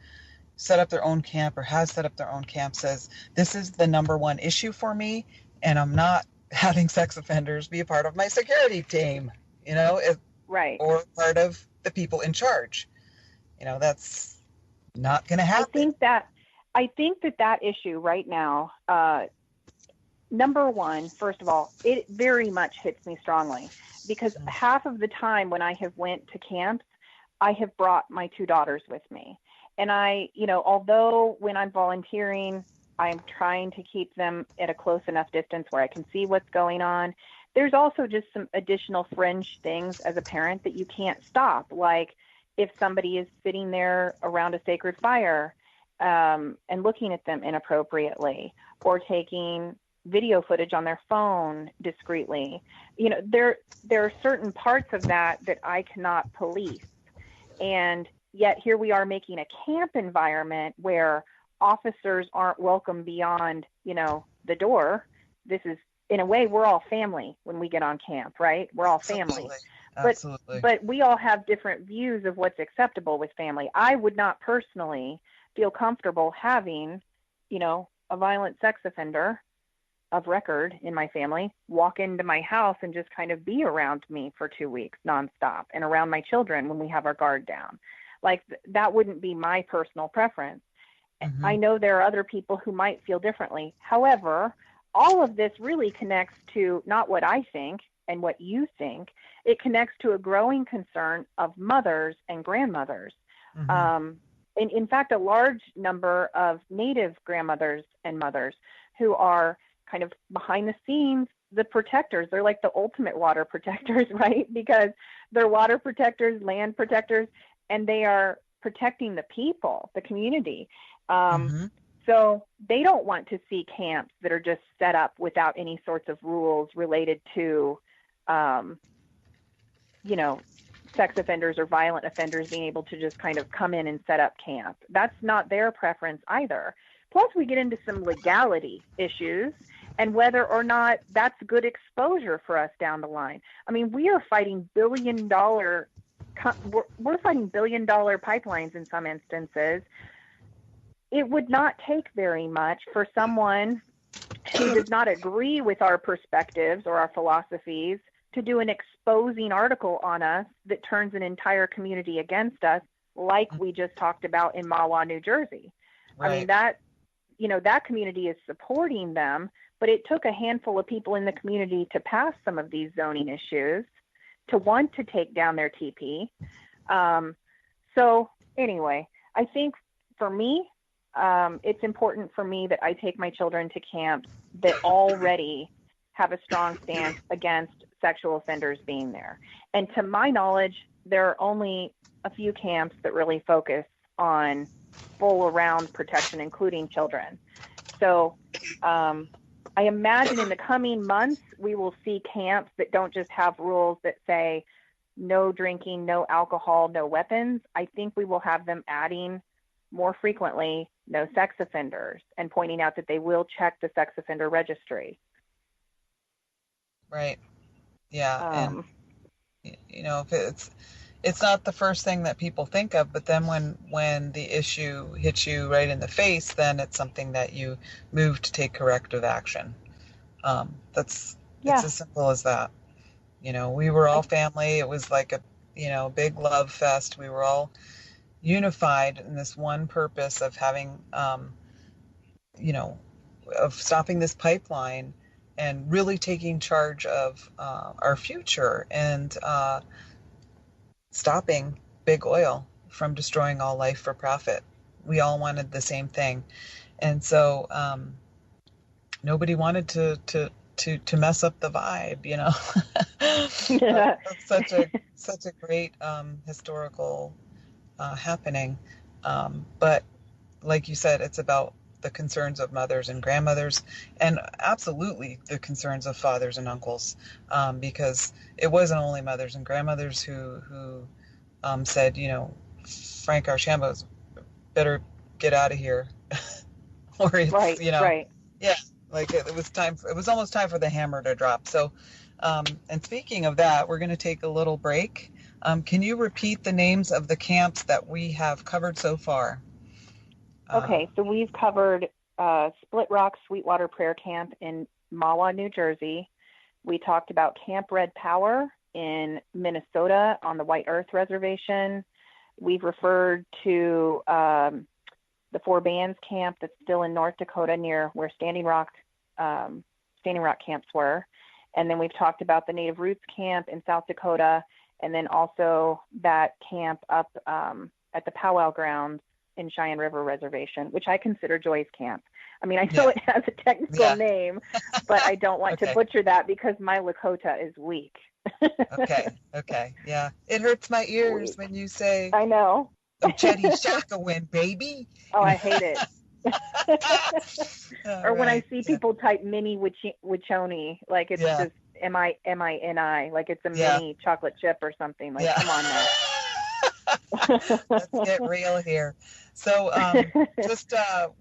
set up their own camp or has set up their own camp says, this is the number one issue for me, and I'm not having sex offenders be a part of my security team, right, or part of the people in charge. That's not going to happen. I think that issue right now, number one, first of all, it very much hits me strongly, because half of the time when I have went to camps, I have brought my two daughters with me. And although when I'm volunteering, I'm trying to keep them at a close enough distance where I can see what's going on, there's also just some additional fringe things as a parent that you can't stop. Like if somebody is sitting there around a sacred fire and looking at them inappropriately, or taking video footage on their phone discreetly, there are certain parts of that I cannot police. And yet here we are making a camp environment where officers aren't welcome beyond, the door. This is, in a way, we're all family when we get on camp, right? We're all family. Absolutely. But we all have different views of what's acceptable with family. I would not personally feel comfortable having, a violent sex offender of record in my family walk into my house and just kind of be around me for 2 weeks nonstop, and around my children when we have our guard down. Like that wouldn't be my personal preference. Mm-hmm. I know there are other people who might feel differently. However, all of this really connects to not what I think and what you think. It connects to a growing concern of mothers and grandmothers. Mm-hmm. And in fact, a large number of Native grandmothers and mothers who are kind of behind the scenes, the protectors. They're like the ultimate water protectors, right? Because they're water protectors, land protectors, and they are protecting the people, the community. Mm-hmm. So they don't want to see camps that are just set up without any sorts of rules related to, sex offenders or violent offenders being able to just kind of come in and set up camp. That's not their preference either. Plus, we get into some legality issues and whether or not that's good exposure for us down the line. I mean, we are fighting billion-dollar pipelines in some instances. It would not take very much for someone who does not agree with our perspectives or our philosophies to do an exposing article on us that turns an entire community against us, like we just talked about in Mahwah, New Jersey. Right. I mean, that community is supporting them, but it took a handful of people in the community to pass some of these zoning issues, to want to take down their TP. So anyway, I think for me, it's important for me that I take my children to camps that already have a strong stance against sexual offenders being there. And to my knowledge, there are only a few camps that really focus on full around protection, including children. So I imagine in the coming months, we will see camps that don't just have rules that say no drinking, no alcohol, no weapons. I think we will have them adding more frequently no sex offenders and pointing out that they will check the sex offender registry. Right. Yeah. And, you know, if it's not the first thing that people think of, but then when the issue hits you right in the face, then it's something that you move to take corrective action. It's as simple as that. You know, we were all family. It was like a, you know, big love fest. We were all unified in this one purpose of having, you know, of stopping this pipeline and really taking charge of our future and stopping big oil from destroying all life for profit. We all wanted the same thing. And so nobody wanted to mess up the vibe, you know. That's such a great historical happening. But like you said, it's about the concerns of mothers and grandmothers, and absolutely the concerns of fathers and uncles, because it wasn't only mothers and grandmothers who said, you know, Frank Archambault's better get out of here, or it's, right, you know, right. Yeah, like it was time. It was almost time for the hammer to drop. So, and speaking of that, we're going to take a little break. Can you repeat the names of the camps that we have covered so far? Okay, so we've covered Split Rock Sweetwater Prayer Camp in Mahwah, New Jersey. We talked about Camp Red Power in Minnesota on the White Earth Reservation. We've referred to the Four Bands Camp that's still in North Dakota near where Standing Rock camps were. And then we've talked about the Native Roots Camp in South Dakota, and then also that camp up at the Powwow Grounds in Cheyenne River Reservation, which I consider Joy's Camp. I mean, I know it has a technical name, but I don't want to butcher that because my Lakota is weak. Okay. Yeah. It hurts my ears when you say, I know. Chetty Shakawin, baby. Oh, I hate it. Or when I see people type mini Wichoni, like it's just M-I-N-I, like it's a mini chocolate chip or something. Like, come on now. Let's get real here. So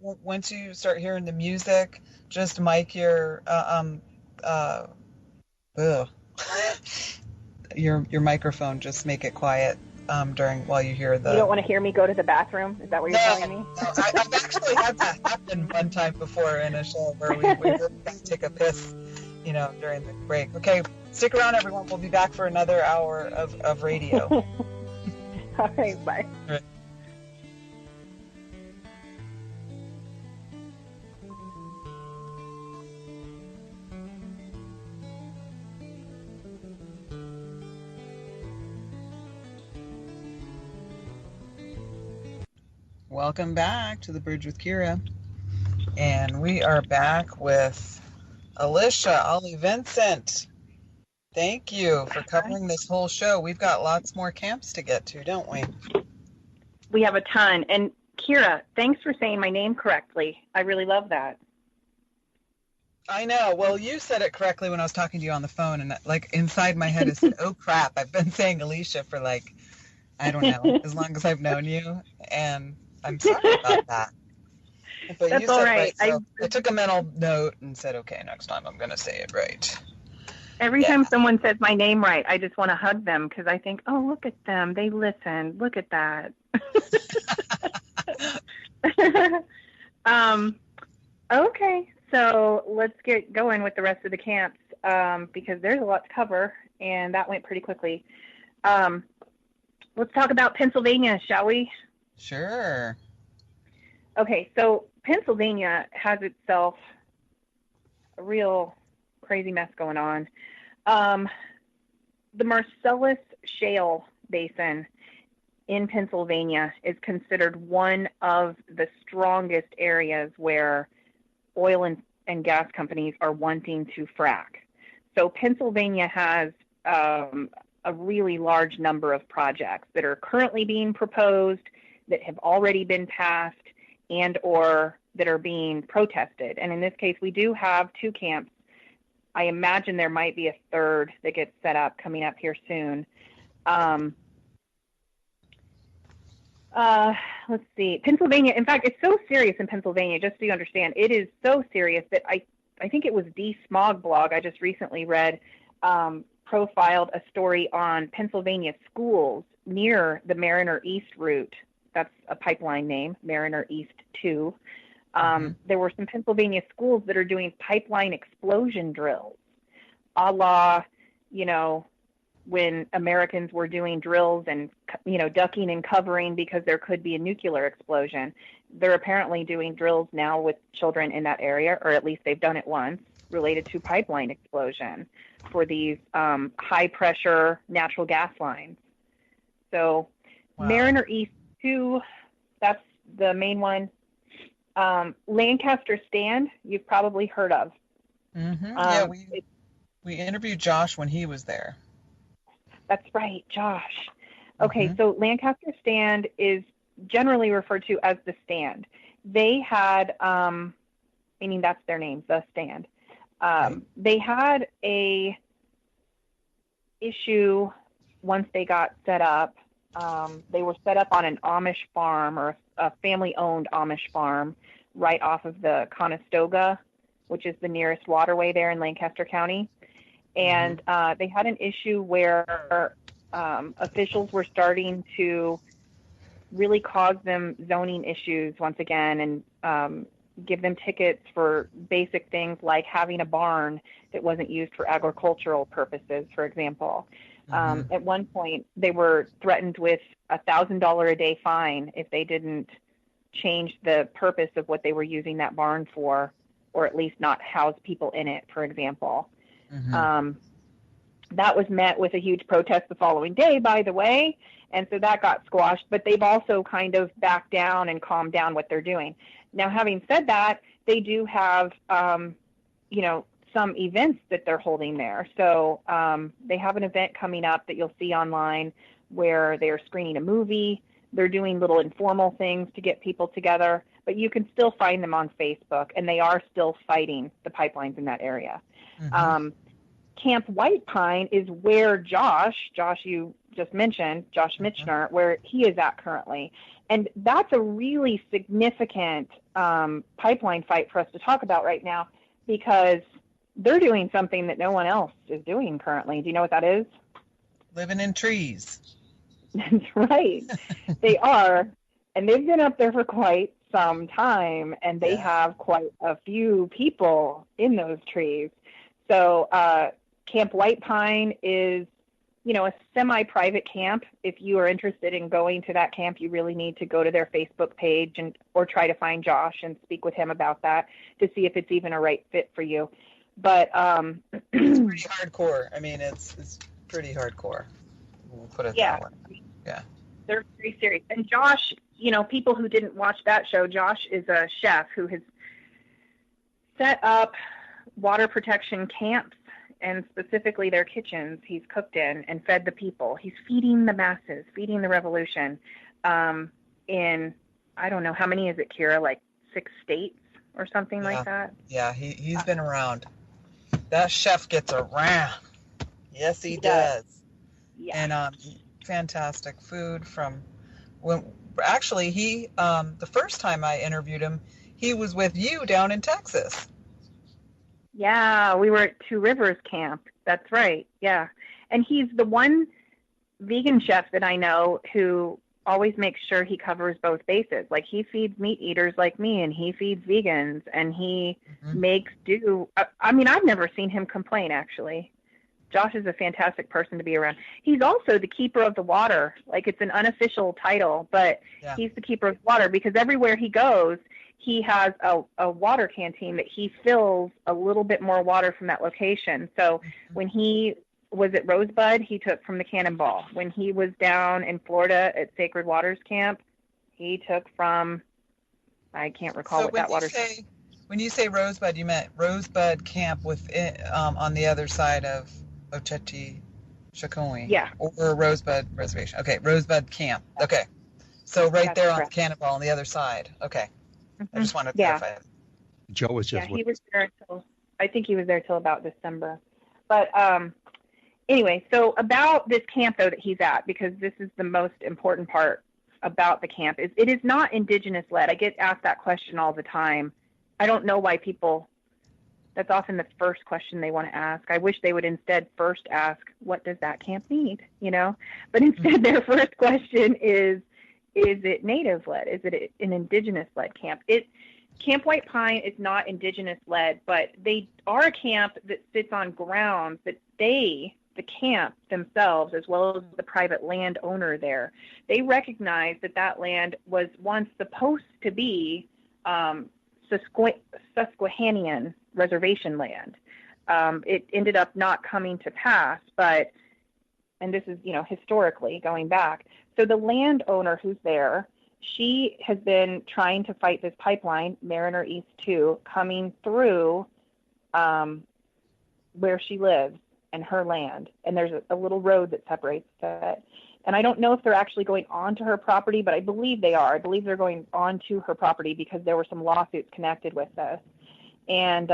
once you start hearing the music, just mic your your microphone. Just make it quiet while you hear the. You don't want to hear me go to the bathroom? Is that what you're telling me? No, I've actually had that happen one time before in a show where we really got to take a piss, you know, during the break. Okay, stick around, everyone. We'll be back for another hour of radio. All right, bye. All right. Welcome back to The Bridge with Kira. And we are back with Alisha Ali Vincent. Thank you for covering this whole show. We've got lots more camps to get to, don't we? We have a ton. And Kira, thanks for saying my name correctly. I really love that. I know. Well, you said it correctly when I was talking to you on the phone, and like inside my head is, oh crap, I've been saying Alisha for like, I don't know, as long as I've known you, and I'm sorry about that. But that's you said all right. So I took a mental note and said, okay, next time I'm going to say it right. Every time someone says my name right, I just want to hug them because I think, oh, look at them. They listen. Look at that. Okay, so let's get going with the rest of the camps because there's a lot to cover, and that went pretty quickly. Let's talk about Pennsylvania, shall we? Sure. Okay, so Pennsylvania has itself a real crazy mess going on. The Marcellus Shale Basin in Pennsylvania is considered one of the strongest areas where oil and gas companies are wanting to frack. So Pennsylvania has a really large number of projects that are currently being proposed, that have already been passed, and or that are being protested. And in this case, we do have 2 camps. I imagine there might be a third that gets set up coming up here soon. Let's see. Pennsylvania, in fact, it's so serious in Pennsylvania, just so you understand. It is so serious that I think it was D-Smog blog I just recently read, profiled a story on Pennsylvania schools near the Mariner East route. That's a pipeline name, Mariner East 2. There were some Pennsylvania schools that are doing pipeline explosion drills, a la, when Americans were doing drills and, ducking and covering because there could be a nuclear explosion. They're apparently doing drills now with children in that area, or at least they've done it once, related to pipeline explosion for these high-pressure natural gas lines. So wow. Mariner East 2, that's the main one. Lancaster Stand, you've probably heard of. Yeah, we interviewed Josh when he was there. That's right, Josh. Okay, so Lancaster Stand is generally referred to as the Stand. They had, meaning that's their name, the Stand. They had a issue once they got set up. They were set up on an Amish farm, or a family-owned Amish farm, right off of the Conestoga, which is the nearest waterway there in Lancaster County. And they had an issue where officials were starting to really cause them zoning issues once again, and give them tickets for basic things like having a barn that wasn't used for agricultural purposes, for example. At one point, they were threatened with a $1,000 a day fine if they didn't change the purpose of what they were using that barn for, or at least not house people in it, for example. That was met with a huge protest the following day, by the way, and so that got squashed, but they've also kind of backed down and calmed down what they're doing. Now, having said that, they do have, some events that they're holding there. So they have an event coming up that you'll see online where they are screening a movie. They're doing little informal things to get people together, but you can still find them on Facebook, and they are still fighting the pipelines in that area. Camp White Pine is where Josh you just mentioned, Josh Michener, where he is at currently. And that's a really significant pipeline fight for us to talk about right now, because they're doing something that no one else is doing currently. Do you know what that is? Living in trees. That's right. They are. And they've been up there for quite some time, and they have quite a few people in those trees. So Camp White Pine is, a semi-private camp. If you are interested in going to that camp, you really need to go to their Facebook page or try to find Josh and speak with him about that to see if it's even a right fit for you. But it's pretty hardcore. I mean, it's pretty hardcore. We'll put it that way. Yeah. They're very serious. And Josh, people who didn't watch that show, Josh is a chef who has set up water protection camps, and specifically their kitchens he's cooked in and fed the people. He's feeding the masses, feeding the revolution in, I don't know, how many is it, Kira? Like 6 states or something like that? Yeah, he's been around. That chef gets around. Yes, he does. Yeah. And fantastic food from when actually he the first time I interviewed him, he was with you down in Texas. Yeah, we were at Two Rivers Camp. That's right. Yeah. And he's the one vegan chef that I know who always makes sure he covers both bases. Like, he feeds meat eaters like me, and he feeds vegans, and he makes do. I mean, I've never seen him complain, actually. Josh is a fantastic person to be around. He's also the keeper of the water. Like, it's an unofficial title, but he's the keeper of the water, because everywhere he goes, he has a water canteen that he fills a little bit more water from that location. So when he was at Rosebud, he took from the Cannonball. When he was down in Florida at Sacred Waters Camp, he took from, I can't recall what that water. When you say Rosebud, you meant Rosebud Camp on the other side of Oceti Shakoi. Yeah. Or Rosebud Reservation. Okay, Rosebud Camp. Okay. So right there on the Cannonball on the other side. Okay. I just want to Yeah. clarify. Joe was just. Yeah, he was there until, I think he was there till about December. But anyway, so about this camp though that he's at, because this is the most important part about the camp, is it is not indigenous led. I get asked that question all the time. I don't know why people, that's often the first question they want to ask. I wish they would instead first ask, what does that camp need? You know, but instead their first question is it native led? Is it an indigenous led camp? Camp White Pine is not indigenous led, but they are a camp that sits on grounds that the camp themselves, as well as the private landowner there, they recognize that land was once supposed to be Susquehannian reservation land. It ended up not coming to pass, and this is, historically going back. So the landowner who's there, she has been trying to fight this pipeline, Mariner East 2, coming through where she lives and her land. And there's a little road that separates it. And I don't know if they're actually going onto her property, but I believe they are. I believe they're going onto her property because there were some lawsuits connected with this. And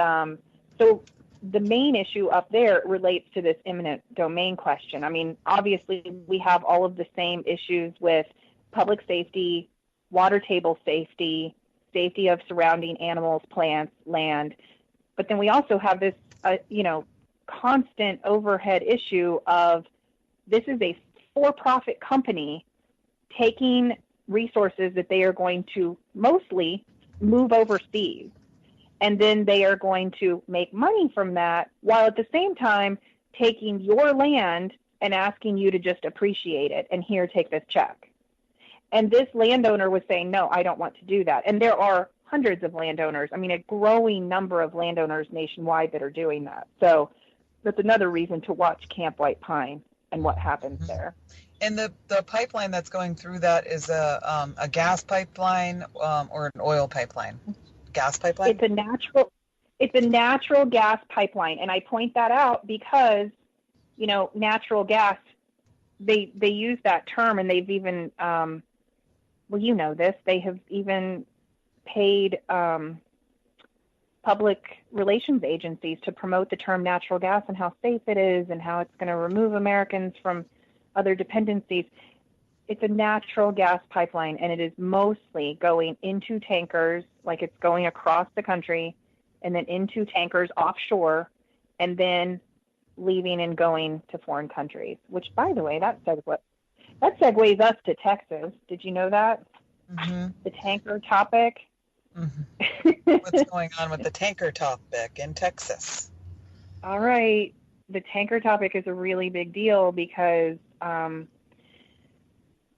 so the main issue up there relates to this eminent domain question. I mean, obviously, we have all of the same issues with public safety, water table safety, safety of surrounding animals, plants, land. But then we also have this, constant overhead issue of this is a for-profit company taking resources that they are going to mostly move overseas. And then they are going to make money from that while at the same time taking your land and asking you to just appreciate it. And here, take this check. And this landowner was saying, no, I don't want to do that. And there are hundreds of landowners. I mean, a growing number of landowners nationwide that are doing that. So that's another reason to watch Camp White Pine and what happens there. And the pipeline that's going through that is a gas pipeline or an oil pipeline? Gas pipeline? It's a natural gas pipeline. And I point that out because, natural gas, they use that term, and they've even, they have even paid public relations agencies to promote the term natural gas and how safe it is and how it's going to remove Americans from other dependencies. It's a natural gas pipeline, and it is mostly going into tankers, like it's going across the country, and then into tankers offshore, and then leaving and going to foreign countries, which, by the way, that segues us to Texas. Did you know that? Mm-hmm. The tanker topic? Mm-hmm. What's going on with the tanker topic in Texas? All right. The tanker topic is a really big deal because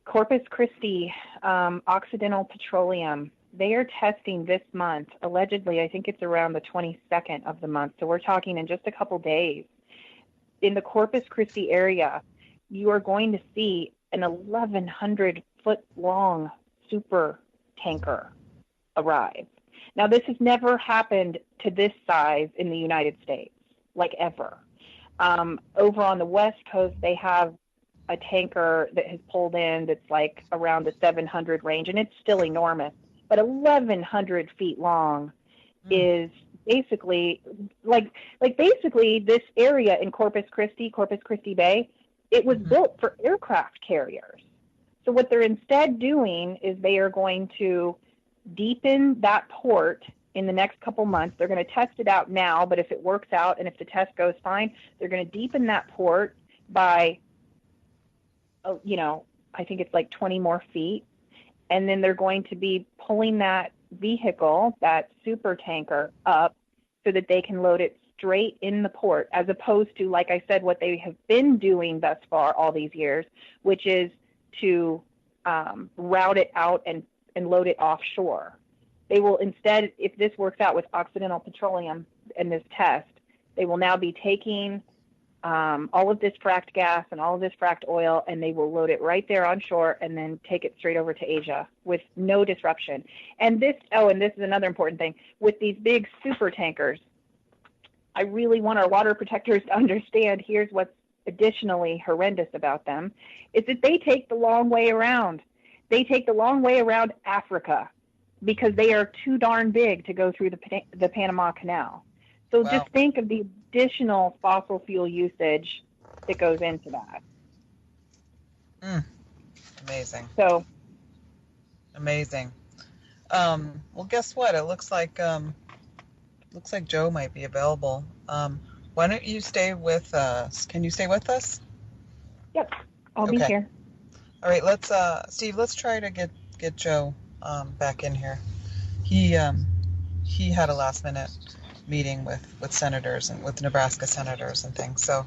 Corpus Christi, Occidental Petroleum, they are testing this month, allegedly, I think it's around the 22nd of the month, so we're talking in just a couple days. In the Corpus Christi area, you are going to see an 1,100-foot-long super tanker arrive. Now, this has never happened to this size in the United States, like ever. Over on the West Coast, they have a tanker that has pulled in that's like around the 700 range, and it's still enormous. But 1,100 feet long is basically basically this area in Corpus Christi Bay, it was built for aircraft carriers. So what they're instead doing is they are going to deepen that port in the next couple months. They're going to test it out now, but if it works out and if the test goes fine, they're going to deepen that port by, I think it's like 20 more feet. And then they're going to be pulling that vehicle, that super tanker, up so that they can load it straight in the port, as opposed to, like I said, what they have been doing thus far all these years, which is to route it out and load it offshore. They will instead, if this works out with Occidental Petroleum and this test, they will now be taking all of this fracked gas and all of this fracked oil, and they will load it right there on shore and then take it straight over to Asia with no disruption. And this is another important thing. With these big super tankers, I really want our water protectors to understand, here's what's additionally horrendous about them, is that they take the long way around. They take the long way around Africa. because they are too darn big to go through the Panama Canal. So Wow. just think of the additional fossil fuel usage that goes into that. Amazing. So amazing. Well, guess what? It looks like Joe might be available. Why don't you stay with us? Can you stay with us? Yep, I'll be here. All right, let's Steve, let's try to get Joe back in here. He had a last minute meeting with senators and with Nebraska senators and things. So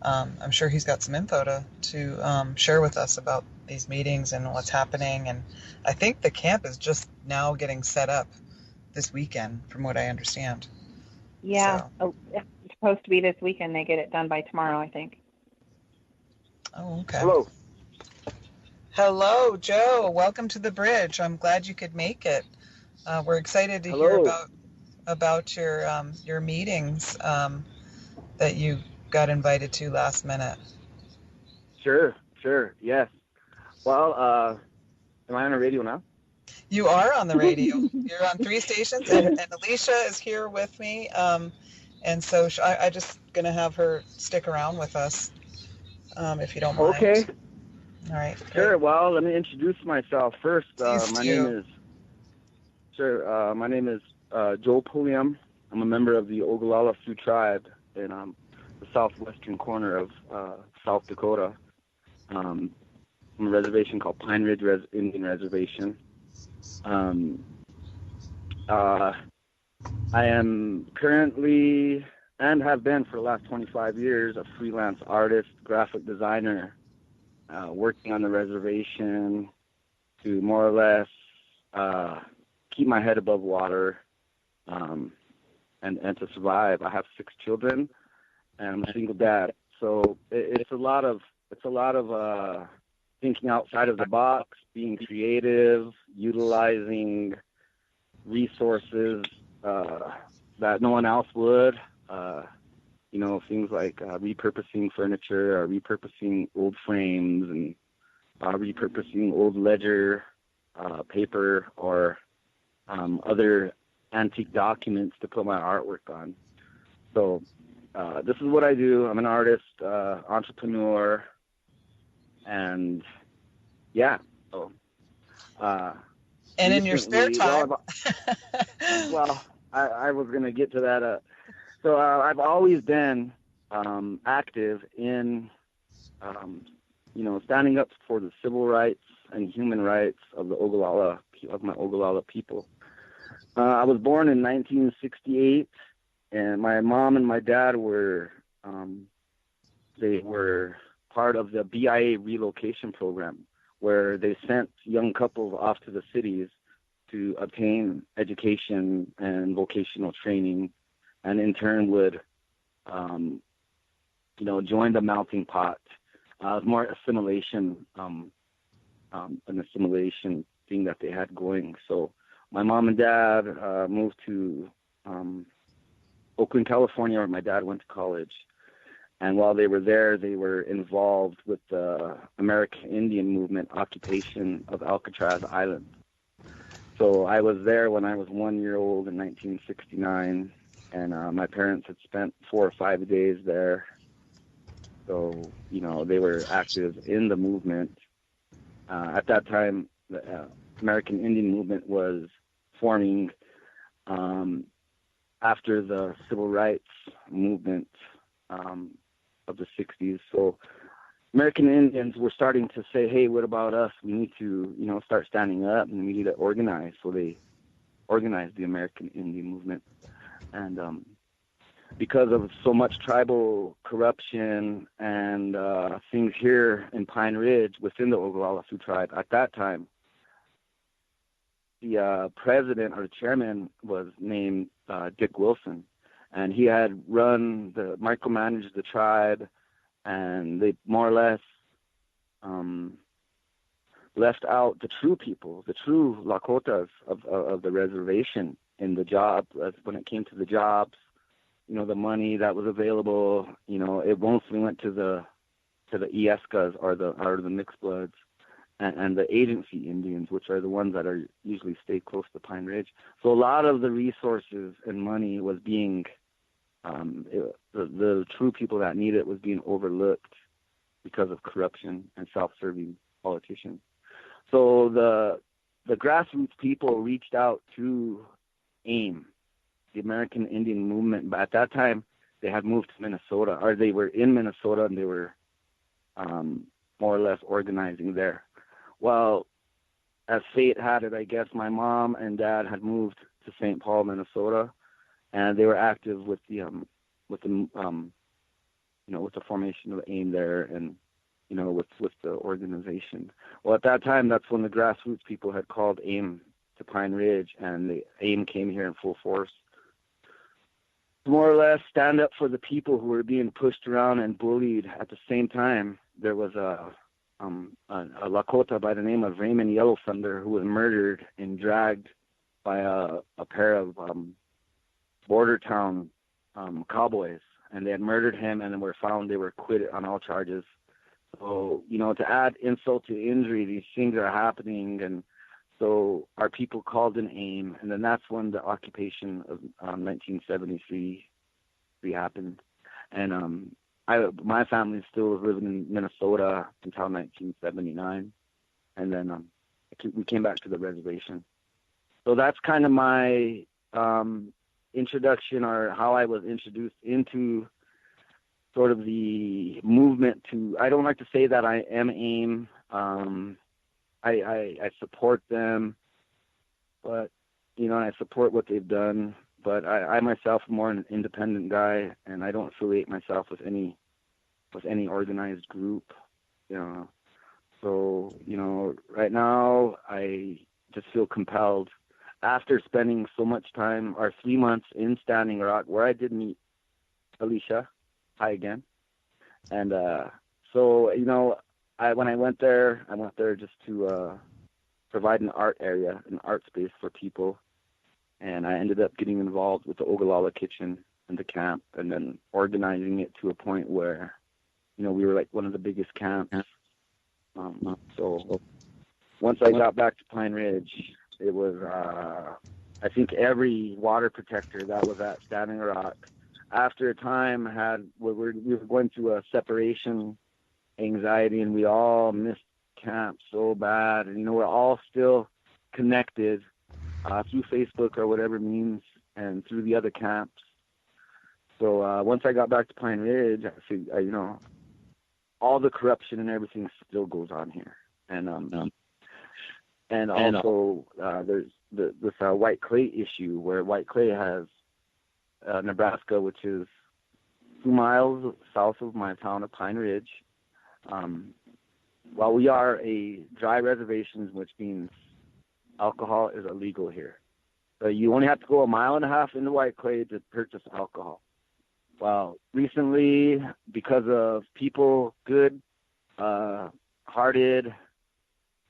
I'm sure he's got some info to share with us about these meetings and what's happening. And I think the camp is just now getting set up this weekend, from what I understand. Yeah, so. It's supposed to be this weekend. They get it done by tomorrow, I think. Oh, okay. Hello, Joe. Welcome to the bridge. I'm glad you could make it. We're excited to hear about your meetings that you got invited to last minute. Sure, yes. Well, am I on the radio now? You are on the radio. You're on 3 stations, and Alisha is here with me. And so I just going to have her stick around with us, if you don't mind. Okay. All right. Sure. Great. Well, let me introduce myself first. My name is Joe Pulliam. I'm a member of the Ogallala Sioux tribe in the southwestern corner of South Dakota. I'm a reservation called Pine Ridge Indian Reservation. I am currently, and have been for the last 25 years, a freelance artist, graphic designer, working on the reservation to more or less keep my head above water and to survive. I have 6 children, and I'm a single dad. So it's a lot of thinking outside of the box, being creative, utilizing resources that no one else would. Things like repurposing furniture, or repurposing old frames, and repurposing old ledger paper, or other antique documents to put my artwork on. So this is what I do. I'm an artist, entrepreneur, and yeah. So, and in your spare time. Well, I was going to get to that. So I've always been active in, standing up for the civil rights and human rights of my Ogallala people. I was born in 1968, and my mom and my dad were part of the BIA relocation program, where they sent young couples off to the cities to obtain education and vocational training, and in turn would, join the melting pot. It was more assimilation, an assimilation thing that they had going. So my mom and dad moved to Oakland, California, where my dad went to college. And while they were there, they were involved with the American Indian movement occupation of Alcatraz Island. So I was there when I was 1 year old in 1969, and my parents had spent 4 or 5 days there. So, they were active in the movement. At that time, the American Indian movement was forming after the civil rights movement of the 60s. So American Indians were starting to say, hey, what about us? We need to, start standing up, and we need to organize. So they organized the American Indian movement. And because of so much tribal corruption and things here in Pine Ridge within the Ogallala Sioux tribe at that time, the president or the chairman was named Dick Wilson. And he had micromanaged the tribe, and they more or less left out the true people, the true Lakotas of the reservation in the job. When it came to the jobs, the money that was available, it mostly went to the Iescas or the mixed bloods, and the agency Indians, which are the ones that are usually stay close to Pine Ridge. So a lot of the resources and money was being, the true people that need it was being overlooked because of corruption and self-serving politicians. So the grassroots people reached out to AIM, the American Indian Movement. But at that time, they had moved to Minnesota, or they were in Minnesota, and they were more or less organizing there. Well, as fate had it, I guess my mom and dad had moved to St. Paul, Minnesota, and they were active with the formation of AIM there, and with the organization. Well, at that time, that's when the grassroots people had called AIM to Pine Ridge, and the AIM came here in full force. More or less stand up for the people who were being pushed around and bullied. At the same time, there was a Lakota by the name of Raymond Yellow Thunder who was murdered and dragged by a pair of border town cowboys, and they had murdered him, and then were found they were acquitted on all charges. So, to add insult to injury, these things are happening, and so our people called in AIM, and then that's when the occupation of 1973 happened. And my family still was living in Minnesota until 1979, and then we came back to the reservation. So that's kind of my introduction, or how I was introduced into sort of the movement to, I don't like to say that I am AIM. I support them, but, I support what they've done, but I myself am more an independent guy, and I don't affiliate myself with any organized group, So, right now I just feel compelled, after spending so much time, or 3 months in Standing Rock, where I did meet Alisha. Hi again. And so, when I went there just to provide an art area, an art space for people. And I ended up getting involved with the Ogallala Kitchen and the camp, and then organizing it to a point where, we were like one of the biggest camps. So once I got back to Pine Ridge, it was, I think every water protector that was at Standing Rock, after a time we were going through a separation anxiety, and we all missed camp so bad, and we're all still connected through Facebook or whatever means, and through the other camps. So once I got back to Pine Ridge, I think all the corruption and everything still goes on here, and also there's this white clay issue, where white clay has Nebraska, which is 2 miles south of my town of Pine Ridge. While we are a dry reservation, which means alcohol is illegal here. So you only have to go 1.5 miles into white clay to purchase alcohol. Well, recently, because of good, hearted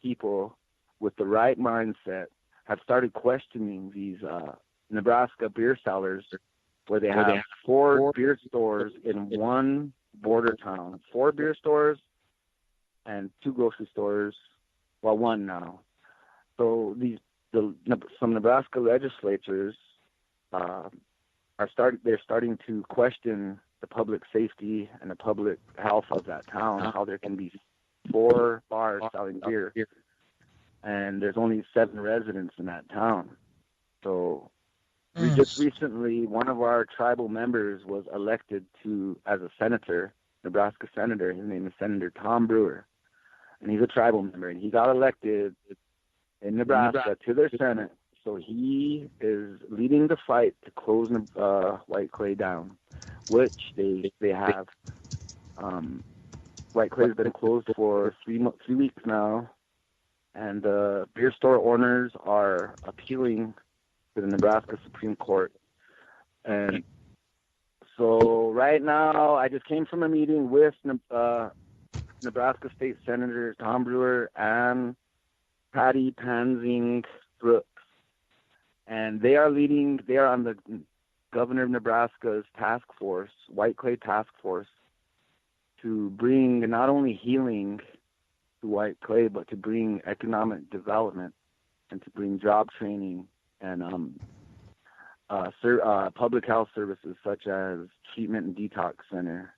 people with the right mindset have started questioning these Nebraska beer sellers, where they have 4 beer stores in one border town, 4 beer stores and 2 grocery stores, well, 1 now. So some Nebraska legislators they're starting to question the public safety and the public health of that town, how there can be 4 bars selling beer, and there's only 7 residents in that town. So we just recently, one of our tribal members was elected as a senator, Nebraska senator. His name is Senator Tom Brewer, and he's a tribal member, and he got elected in Nebraska to their Senate. So he is leading the fight to close white clay down, which they have. White clay has been closed for 3 weeks now, and the beer store owners are appealing to the Nebraska Supreme Court. And so right now, I just came from a meeting with Nebraska State Senator Tom Brewer and Patty Panzing Brooks, and they are on the governor of Nebraska's task force, White Clay Task Force, to bring not only healing to white clay, but to bring economic development and to bring job training and public health services such as treatment and detox center.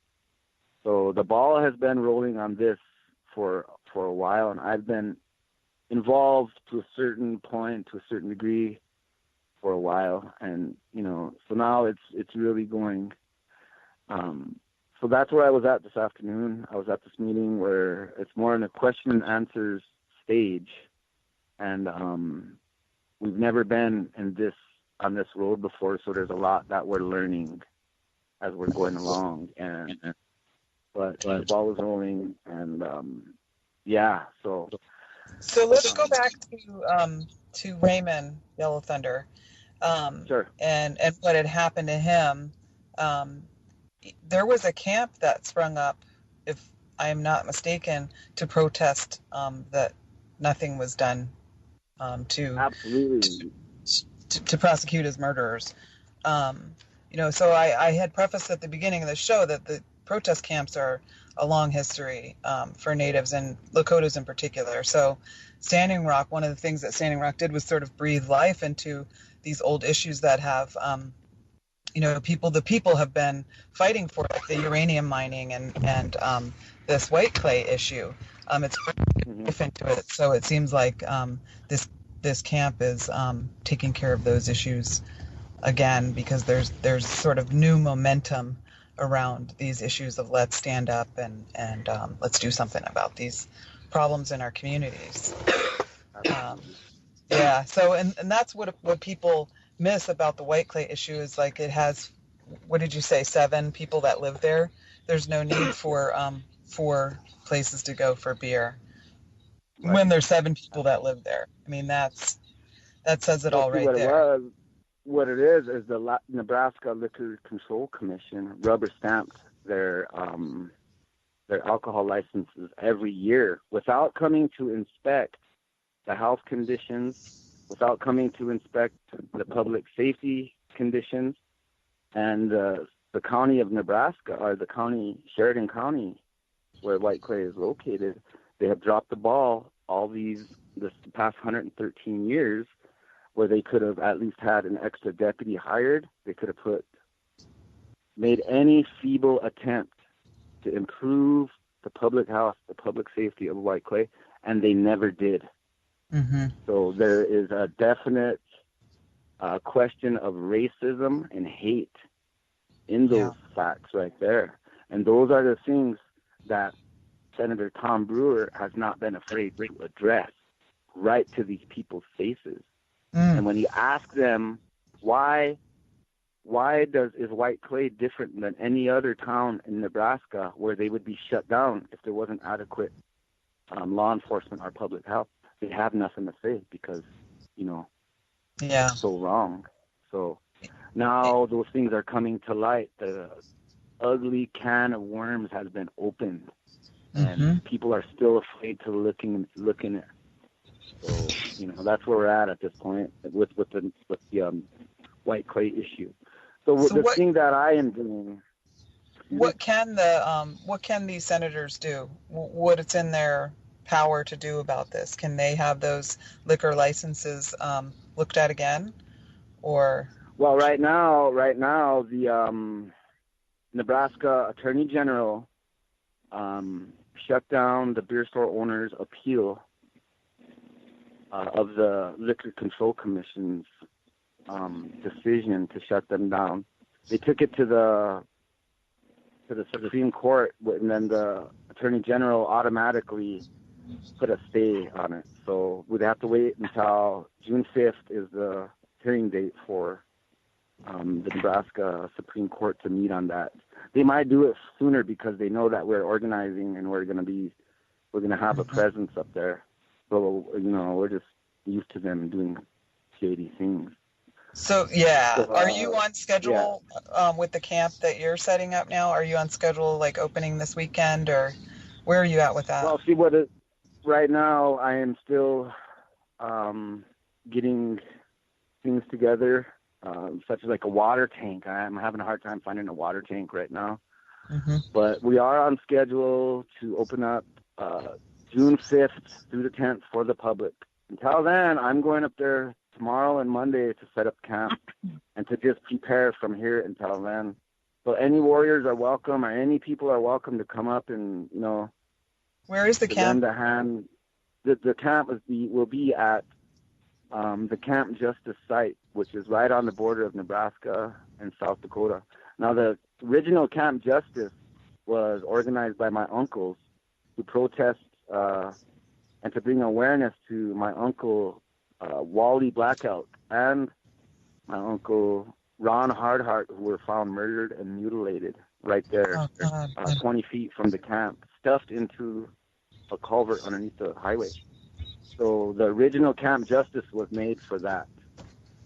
So the ball has been rolling on this for a while, and I've been involved to a certain point, to a certain degree, for a while, and so now it's really going. So that's where I was at this afternoon. I was at this meeting where it's more in a question and answers stage, and we've never been on this road before, so there's a lot that we're learning as we're going along, but the ball is rolling, and So let's go back to Raymond Yellow Thunder, sure. and what had happened to him. There was a camp that sprung up, if I am not mistaken, to protest that nothing was done Absolutely. to prosecute his murderers. So I had prefaced at the beginning of the show that the protest camps are a long history for Natives and Lakotas in particular. So Standing Rock, one of the things that Standing Rock did was sort of breathe life into these old issues that have, the people have been fighting for, like the uranium mining and this white clay issue. It's life into it. So it seems like this camp is taking care of those issues again, because there's sort of new momentum around these issues of let's stand up and let's do something about these problems in our communities. So and that's what people miss about the white clay issue is, like, it has, what did you say, 7 people that live there. There's no need for 4 places to go for beer when there's 7 people that live there. I mean, that says it all right there. What it is the Nebraska Liquor Control Commission rubber stamped their alcohol licenses every year without coming to inspect the health conditions, without coming to inspect the public safety conditions. And the county of Nebraska, or the county, Sheridan County, where white clay is located, they have dropped the ball this past 113 years, where they could have at least had an extra deputy hired. They could have made any feeble attempt to improve the public health, the public safety of white clay, and they never did. Mm-hmm. So there is a definite question of racism and hate in those facts right there. And those are the things that Senator Tom Brewer has not been afraid to address right to these people's faces. And when you ask them why is white clay different than any other town in Nebraska where they would be shut down if there wasn't adequate law enforcement or public health, they have nothing to say, because it's so wrong. So now those things are coming to light. The ugly can of worms has been opened, and people are still afraid to look in it. So that's where we're at this point with the white clay issue. So the thing that I am doing. What can these senators do? What it's in their power to do about this? Can they have those liquor licenses looked at again, or? Well, right now, the Nebraska Attorney General shut down the beer store owners' appeal of the Liquor Control Commission's decision to shut them down. They took it to the Supreme Court, and then the Attorney General automatically put a stay on it. So we'd have to wait until June 5th is the hearing date for the Nebraska Supreme Court to meet on that. They might do it sooner because they know that we're organizing and we're going to have a presence up there. So, we're just used to them doing shady things. So, are you on schedule with the camp that you're setting up now? Are you on schedule, like, opening this weekend, or where are you at with that? Well, right now I am still getting things together, such as like a water tank. I'm having a hard time finding a water tank right now. But we are on schedule to open up June 5th through the 10th for the public. Until then, I'm going up there tomorrow and Monday to set up camp and to just prepare from here until then. So any warriors are welcome, or any people are welcome to come up and, you know. Where is the camp? Lend a hand. The camp will be at the Camp Justice site, which is right on the border of Nebraska and South Dakota. Now, the original Camp Justice was organized by my uncles to protest and to bring awareness to my uncle Wally Blackout and my uncle Ron Hardheart, who were found murdered and mutilated right there, 20 feet from the camp, stuffed into a culvert underneath the highway. So the original Camp Justice was made for that.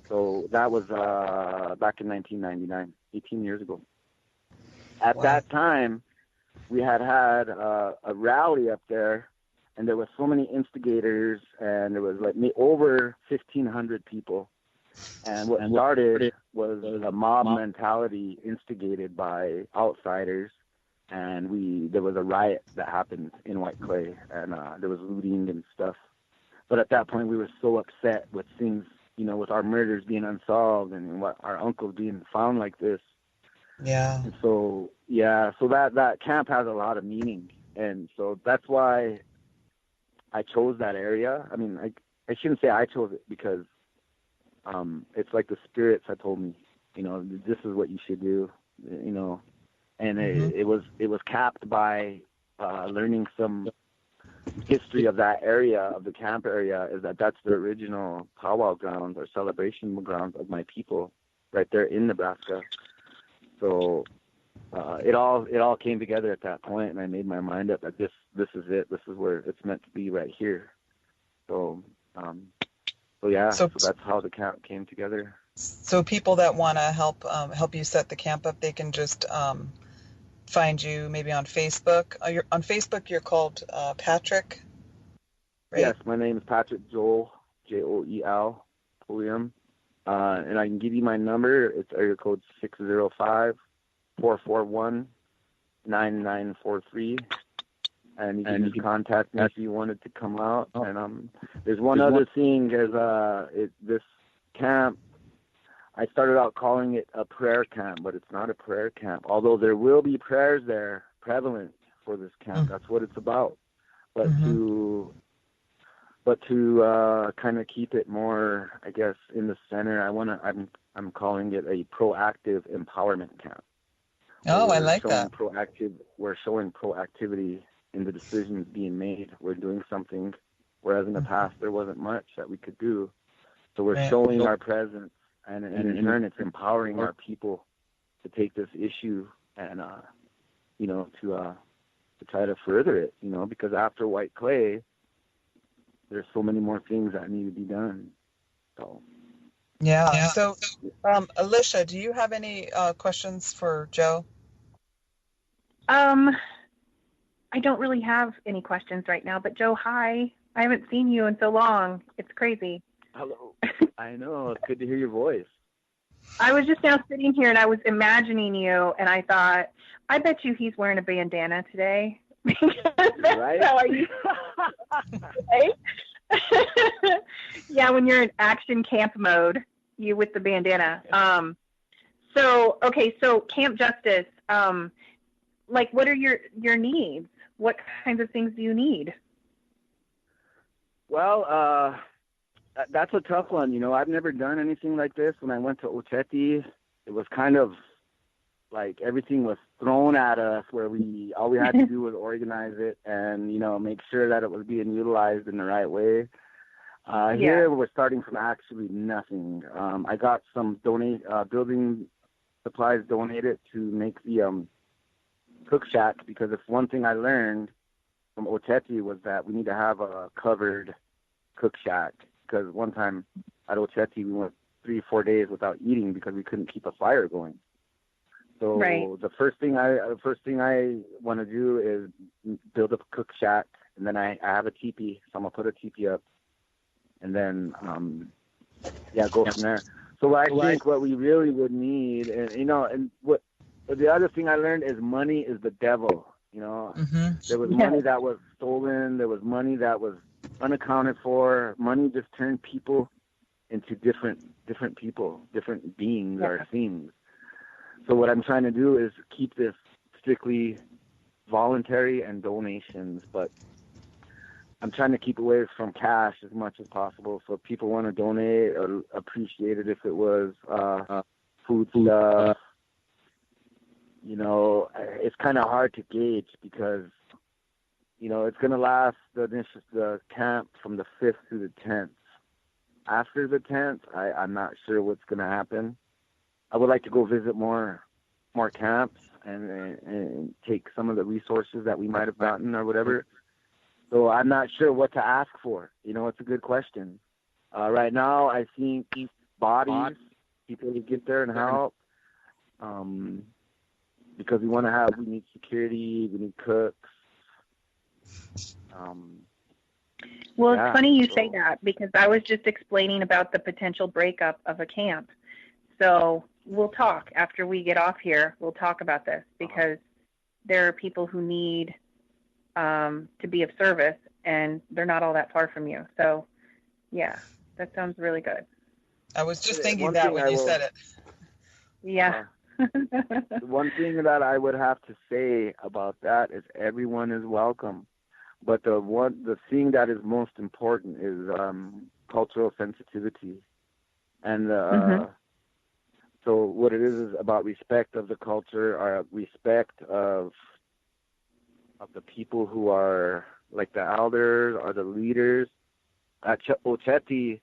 So that was back in 1999, 18 years ago. At that time, we had a rally up there, and there were so many instigators, and there was like over 1,500 people. And what started was a mob mentality instigated by outsiders, and there was a riot that happened in White Clay, and there was looting and stuff. But at that point, we were so upset with things, you know, with our murders being unsolved and what our uncles being found like this. Yeah. And so that camp has a lot of meaning, and so that's why I chose that area. I mean, I shouldn't say I chose it, because it's like the spirits had told me, you know, this is what you should do, you know, and it was capped by learning some history of that area, of the camp area, is that's the original powwow grounds or celebration grounds of my people, right there in Nebraska. So it all came together at that point, and I made my mind up that this is it. This is where it's meant to be, right here. So so that's how the camp came together. So people that want to help you set the camp up, they can just find you maybe on Facebook. On Facebook, you're called Patrick, right? Yes, my name is Patrick Joel, Joel, Pulliam. And I can give you my number. It's area code 605-441-9943. And you can just contact me if you wanted to come out. And there's one other thing. This camp, I started out calling it a prayer camp, but it's not a prayer camp. Although there will be prayers there prevalent for this camp. That's what it's about. But to kind of keep it more, I guess, in the center, I'm calling it a proactive empowerment camp. Oh, I like that. We're showing proactivity in the decisions being made. We're doing something, whereas in the past there wasn't much that we could do. So we're showing our presence, and in turn it's empowering our people to take this issue and you know, to try to further it, you know, because after White Clay there's so many more things that need to be done. So yeah. So Alisha, do you have any questions for Joe? I don't really have any questions right now, but Joe, hi. I haven't seen you in so long. It's crazy. Hello. I know. It's good to hear your voice. I was just now sitting here and I was imagining you, and I thought, I bet you he's wearing a bandana today. That's right? How I used right? Yeah, when you're in action camp mode, you with the bandana. So Camp Justice, like, what are your needs? What kinds of things do you need? Well, that's a tough one. You know, I've never done anything like this. When I went to Ocheti, it was kind of like everything was thrown at us, where all we had to do was organize it and, you know, make sure that it was being utilized in the right way. Here we're starting from actually nothing. I got some building supplies donated to make the cook shack, because it's one thing I learned from Ocheti was that we need to have a covered cook shack, because one time at Ocheti we went 3-4 days without eating because we couldn't keep a fire going. So the first thing I want to do is build a cook shack, and then I have a teepee, so I'm gonna put a teepee up, and then go from there. So I think what we really would need, and you know, and what the other thing I learned is money is the devil. You know, Mm-hmm. there was money that was stolen. There was money that was unaccounted for. Money just turned people into different people, different beings or things. So what I'm trying to do is keep this strictly voluntary and donations, but I'm trying to keep away from cash as much as possible. So if people want to donate or appreciate it, if it was food stuff, you know, it's kind of hard to gauge because, you know, it's going to last the camp from the 5th through the 10th. After the 10th, I'm not sure what's going to happen. I would like to go visit more camps and take some of the resources that we might have gotten or whatever. So I'm not sure what to ask for. You know, it's a good question. Right now, I think bodies, people to get there and help. Because we need security, we need cooks. Well, it's funny you say that because I was just explaining about the potential breakup of a camp. So we'll talk after we get off here. We'll talk about this because there are people who need to be of service, and they're not all that far from you. So, yeah, that sounds really good. I was just thinking that when you said it. Yeah. One thing that I would have to say about that is everyone is welcome. But the thing that is most important is cultural sensitivity. And so what it is about respect of the culture, or respect of the people who are like the elders or the leaders. At Ocheti,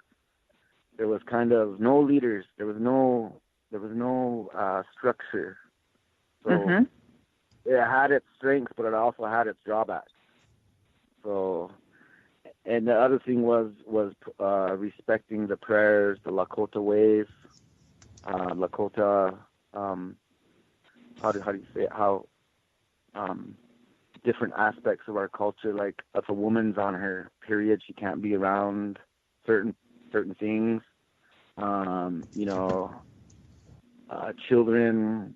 there was kind of no leaders. There was no structure. So it had its strengths, but it also had its drawbacks. So, and the other thing was respecting the prayers, the Lakota ways, Lakota. How do you say it? How different aspects of our culture, like if a woman's on her period, she can't be around certain things. You know, children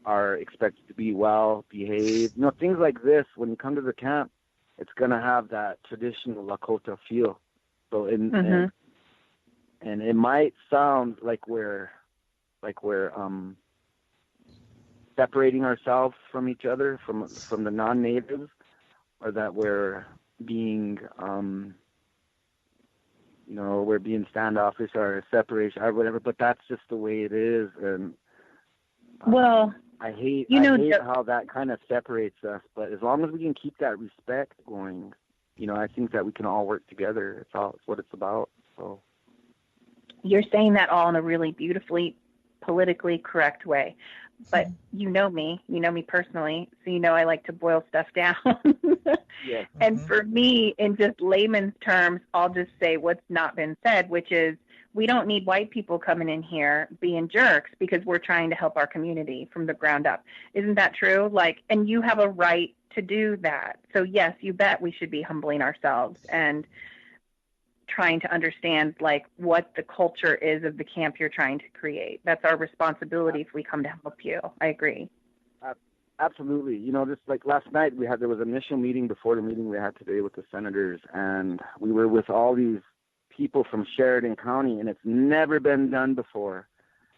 are expected to be well behaved. You know, things like this. When you come to the camp, it's gonna have that traditional Lakota feel. So and it might sound like we're separating ourselves from each other, from the non-natives, or that we're being you know, we're being standoffish or separation or whatever, but that's just the way it is. And I hate how that kind of separates us, but as long as we can keep that respect going, you know, I think that we can all work together. It's what it's about. So you're saying that all in a really beautifully politically correct way. But you know me personally, so you know I like to boil stuff down. Yeah. And for me, in just layman's terms, I'll just say what's not been said, which is we don't need white people coming in here being jerks because we're trying to help our community from the ground up. Isn't that true? And you have a right to do that. So yes, you bet we should be humbling ourselves and trying to understand what the culture is of the camp you're trying to create. That's our responsibility if we come to help you. I agree. Absolutely. You know, just like last night there was an initial meeting before the meeting we had today with the senators, and we were with all these people from Sheridan County, and it's never been done before.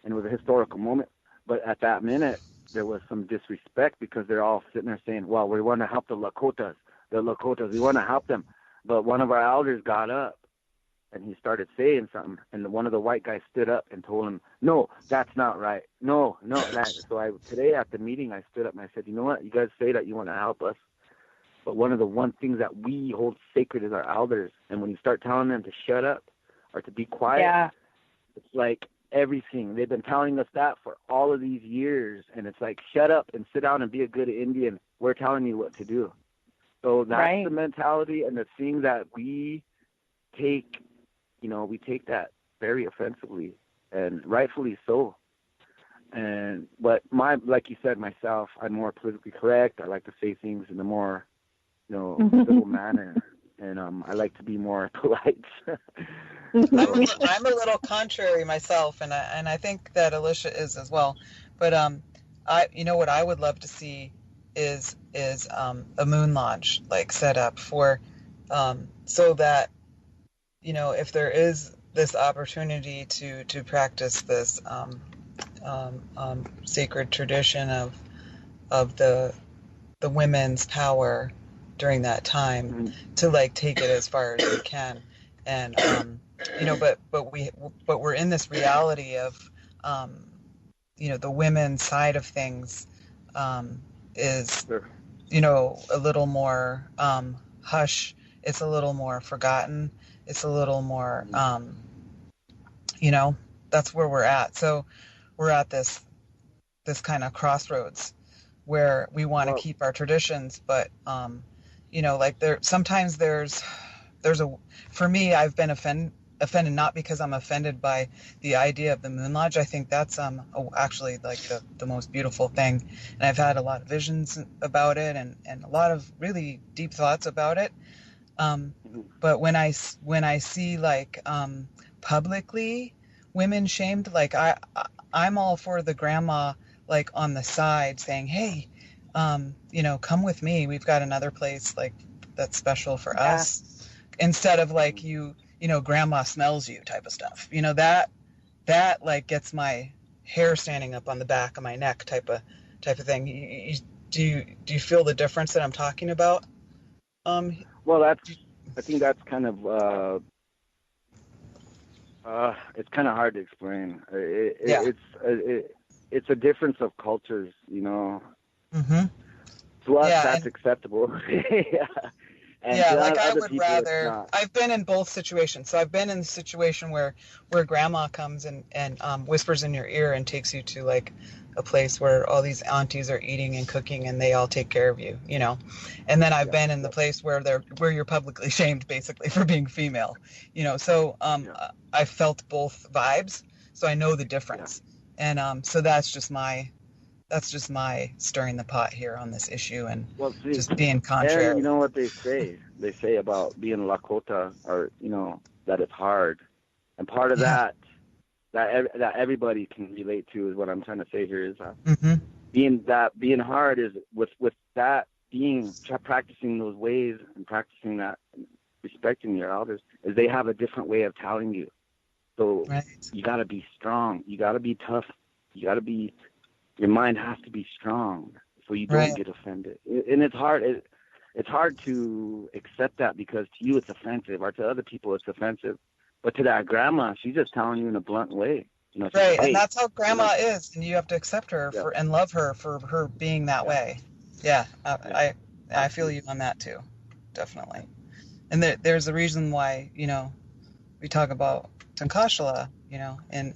And it was a historical moment. But at that minute, there was some disrespect because they're all sitting there saying, well, we want to help the Lakotas, we want to help them. But one of our elders got up and he started saying something, and one of the white guys stood up and told him, no, that's not right. No. So today at the meeting, I stood up and I said, you know what? You guys say that you want to help us, but one things that we hold sacred is our elders. And when you start telling them to shut up or to be quiet, it's like everything. They've been telling us that for all of these years, and it's like, shut up and sit down and be a good Indian. We're telling you what to do. So that's the mentality and the thing that we take. You know, we take that very offensively, and rightfully so. But like you said, myself, I'm more politically correct. I like to say things in a more, civil manner, and I like to be more polite. I'm a little contrary myself, and I think that Alisha is as well. But you know what I would love to see is a moon lodge like set up for so that, you know, if there is this opportunity to practice this sacred tradition of the women's power during that time, to like take it as far as we can, and you know, but we're in this reality of you know, the women's side of things is, you know, a little more hush. It's a little more forgotten. It's a little more, you know, that's where we're at. So we're at this kind of crossroads where we want to keep our traditions, but you know, like sometimes there's for me, I've been offended not because I'm offended by the idea of the Moon Lodge. I think that's actually like the most beautiful thing, and I've had a lot of visions about it and a lot of really deep thoughts about it. But when I see like publicly women shamed, like I'm all for the grandma like on the side saying, hey, you know, come with me, we've got another place like that's special for us, instead of like you know, grandma smells you type of stuff, you know, that like gets my hair standing up on the back of my neck type of thing. Do you feel the difference that I'm talking about? Well, I think that's kind of it's kind of hard to explain. It's a difference of cultures, you know. Mm-hmm. To us, that's acceptable. And like I would rather. I've been in both situations. So I've been in the situation where grandma comes and whispers in your ear and takes you to like a place where all these aunties are eating and cooking and they all take care of you, you know. And then I've been in the place where you're publicly shamed basically for being female, you know. So I felt both vibes, so I know the difference. And so that's just my stirring the pot here on this issue and just being contrary. And you know what they say? They say about being Lakota, or you know, that it's hard, and part of that everybody can relate to is what I'm trying to say here is being hard is with that being practicing those ways and practicing that, respecting your elders, is they have a different way of telling you. So you got to be strong. You got to be tough. You got to be. Your mind has to be strong so you don't get offended. And it's hard. It's hard to accept that because to you it's offensive, or to other people it's offensive. But to that grandma, she's just telling you in a blunt way. You know, right, and that's how grandma is, and you have to accept her and love her for her being that way. Yeah, I feel you on that too, definitely. And there's a reason why, you know, we talk about Tankashala, you know, and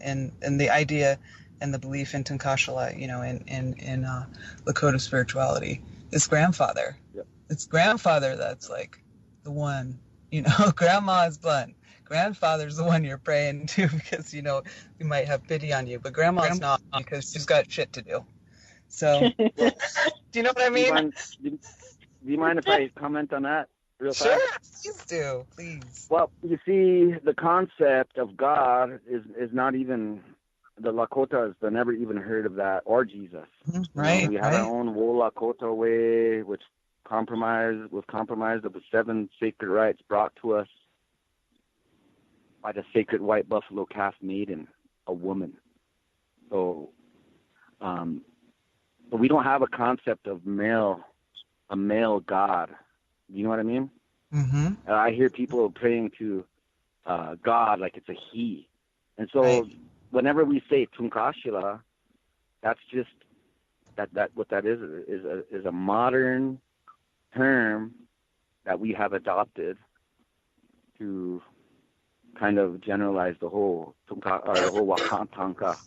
the idea and the belief in Tankashala, you know, in Lakota spirituality. It's grandfather. Yep. It's grandfather that's like the one, you know. Grandma is blunt. Grandfather's the one you're praying to because, you know, we might have pity on you, but grandma's not, because she's got shit to do. So, do you know what I mean? Do you mind if I comment on that real fast? Sure, please do, please. Well, you see, the concept of God is not even, the Lakotas, they never even heard of that, or Jesus. Right. We have our own Wo Lakota way, which was compromised of the 7 sacred rites brought to us by the sacred white buffalo calf maiden, a woman. So, but we don't have a concept of a male God. You know what I mean? Mm-hmm. I hear people praying to God like it's a he. And so whenever we say Tunkashila, that's just that what that is a modern term that we have adopted to kind of generalize the whole Wakantanka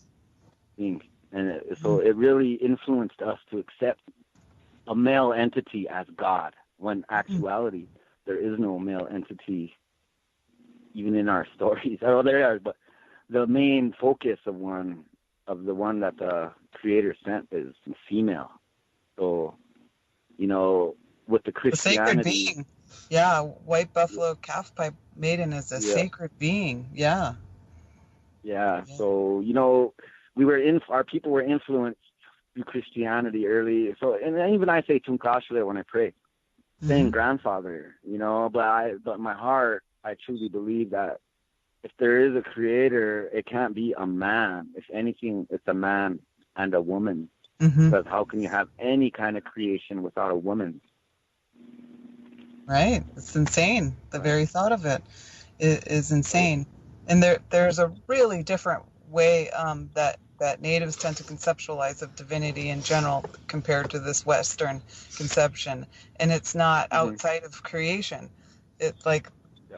thing. And so it really influenced us to accept a male entity as God, when actuality there is no male entity even in our stories. Oh, there are, but the main focus of the one that the creator sent is female. So, you know, with the Christianity, the sacred being. Yeah, white buffalo calf pipe maiden is a sacred being. Yeah. Yeah. So, you know, our people were influenced through Christianity early. So, and even I say Tunkashale when I pray, saying grandfather, you know, but my heart, I truly believe that if there is a creator, it can't be a man. If anything, it's a man and a woman. Because how can you have any kind of creation without a woman? Right. It's insane. The very thought of it is insane. And there's a really different way that natives tend to conceptualize of divinity in general compared to this Western conception. And it's not outside of creation. It's like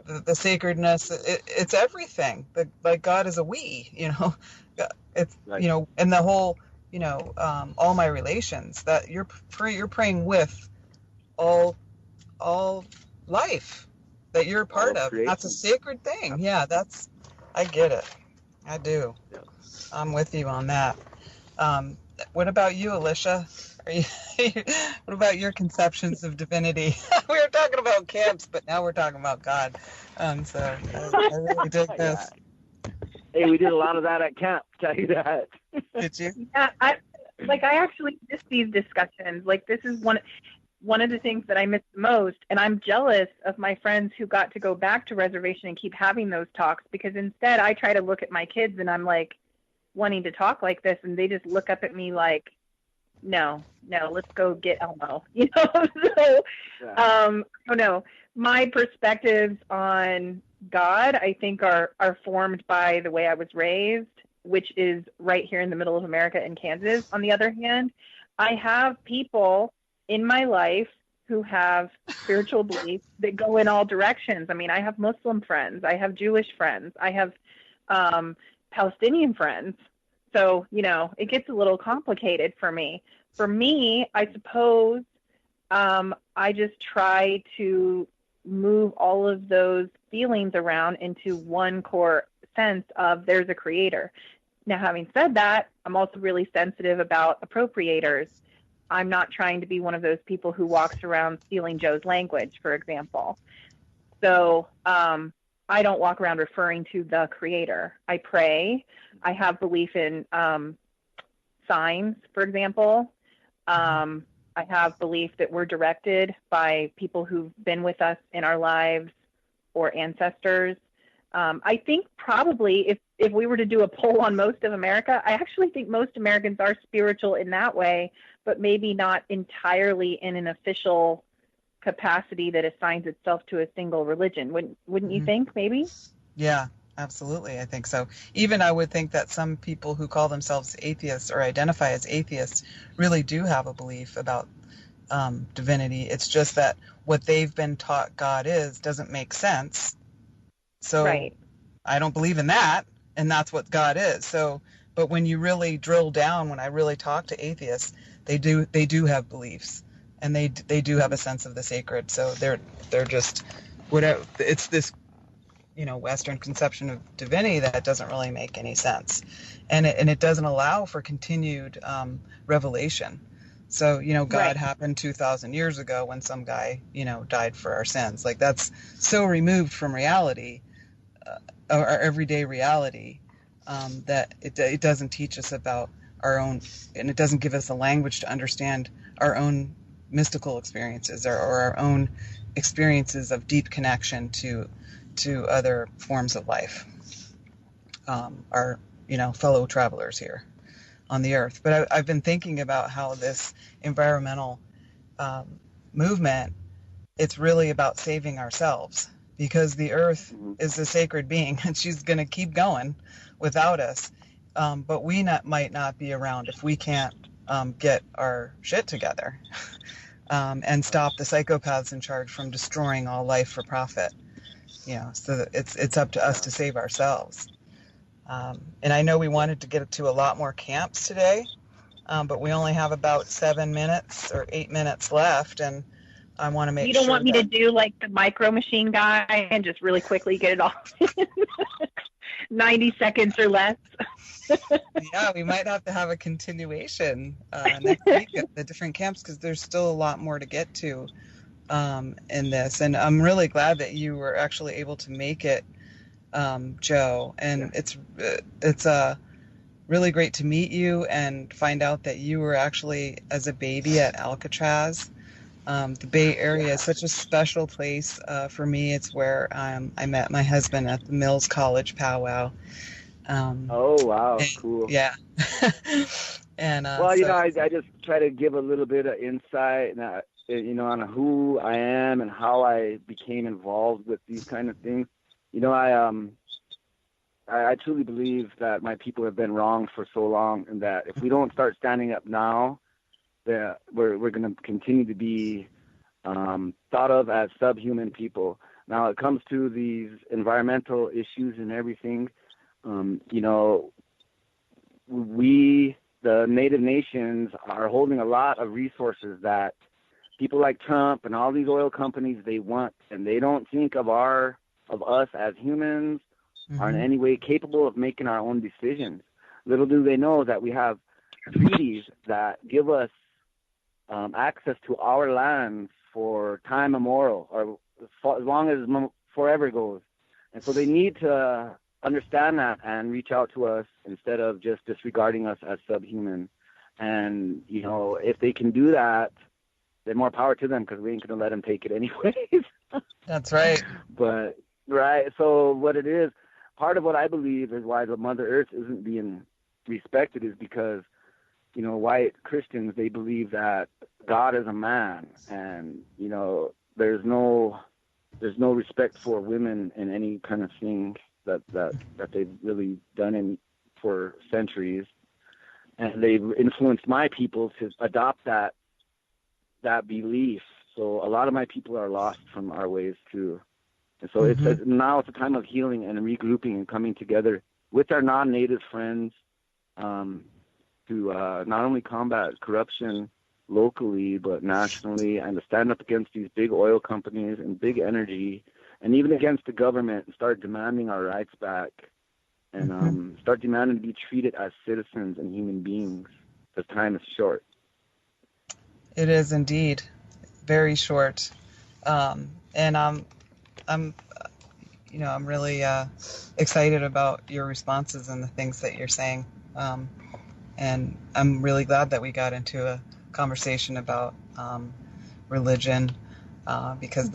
the sacredness, it's everything. Like God is a we, you know. It's, you know, and the whole, you know, all my relations, that you're praying with all life that you're a part of. That's a sacred thing. Yeah, I get it. I do. Yeah. I'm with you on that. What about you, Alisha? What about your conceptions of divinity? We were talking about camps, but now we're talking about God. So I really dig this. Yeah. Hey, we did a lot of that at camp, tell you that. Did you? Yeah, I actually miss these discussions. Like, this is one of the things that I miss the most, and I'm jealous of my friends who got to go back to reservation and keep having those talks, because instead I try to look at my kids and I'm like wanting to talk like this, and they just look up at me like, no, let's go get Elmo, you know? So, I don't know. My perspectives on God, I think, are formed by the way I was raised, which is right here in the middle of America in Kansas. On the other hand, I have people in my life who have spiritual beliefs that go in all directions. I mean, I have Muslim friends, I have Jewish friends, I have Palestinian friends. So, you know, it gets a little complicated for me. For me, I suppose I just try to move all of those feelings around into one core sense of there's a creator. Now, having said that, I'm also really sensitive about appropriators. I'm not trying to be one of those people who walks around stealing Joe's language, for example. So I don't walk around referring to the creator. I pray. I have belief in signs, for example. I have belief that we're directed by people who've been with us in our lives or ancestors. I think probably if we were to do a poll on most of America, I actually think most Americans are spiritual in that way, but maybe not entirely in an official capacity that assigns itself to a single religion. Wouldn't you think, maybe? Yeah, absolutely. I think so. Even I would think that some people who call themselves atheists or identify as atheists really do have a belief about divinity. It's just that what they've been taught God is doesn't make sense. So I don't believe in that, and that's what God is. So, but when you really drill down, when I really talk to atheists, they do have beliefs, and they do have a sense of the sacred. So they're just whatever. It's this, you know, Western conception of divinity that doesn't really make any sense, and it doesn't allow for continued revelation. So, you know, God happened 2,000 years ago when some guy, you know, died for our sins. Like, that's so removed from reality, our everyday reality, that it doesn't teach us about our own, and it doesn't give us a language to understand our own mystical experiences or our own experiences of deep connection to other forms of life, our, you know, fellow travelers here on the earth. But I've been thinking about how this environmental movement, it's really about saving ourselves, because the earth is a sacred being and she's going to keep going without us. But we might not be around if we can't get our shit together and stop the psychopaths in charge from destroying all life for profit. You know, so it's up to us to save ourselves. And I know we wanted to get to a lot more camps today, but we only have about 7 minutes or 8 minutes left, and I want to make sure. You don't want me to do like the micro machine guy and just really quickly get it off in 90 seconds or less? Yeah, we might have to have a continuation next week at the different camps, because there's still a lot more to get to in this. And I'm really glad that you were actually able to make it, Joe. And it's really great to meet you and find out that you were actually as a baby at Alcatraz. The Bay Area is such a special place for me. It's where I met my husband at the Mills College powwow. Oh, wow, cool. Yeah. And well, I just try to give a little bit of insight, on who I am and how I became involved with these kind of things. I truly believe that my people have been wrong for so long, and that if we don't start standing up now, that we're going to continue to be thought of as subhuman people. Now, it comes to these environmental issues and everything. We, the Native nations, are holding a lot of resources that people like Trump and all these oil companies, they want, and they don't think of us as humans are in any way capable of making our own decisions. Little do they know that we have treaties that give us access to our lands for time immemorial, or as long as forever goes. And so they need to understand that and reach out to us instead of just disregarding us as subhuman. And, if they can do that, then more power to them, because we ain't going to let them take it anyways. That's right. But, right, so what it is, part of what I believe is why the Mother Earth isn't being respected is because, white Christians, they believe that God is a man, and, there's no respect for women in any kind of thing that they've really done for centuries. And they've influenced my people to adopt that belief. So a lot of my people are lost from our ways too. And so now it's a time of healing and regrouping and coming together with our non-native friends to not only combat corruption locally but nationally, and to stand up against these big oil companies and big energy, and even against the government, and start demanding our rights back, and start demanding to be treated as citizens and human beings, because time is short. It is indeed very short. And I'm really excited about your responses and the things that you're saying. And I'm really glad that we got into a conversation about religion, because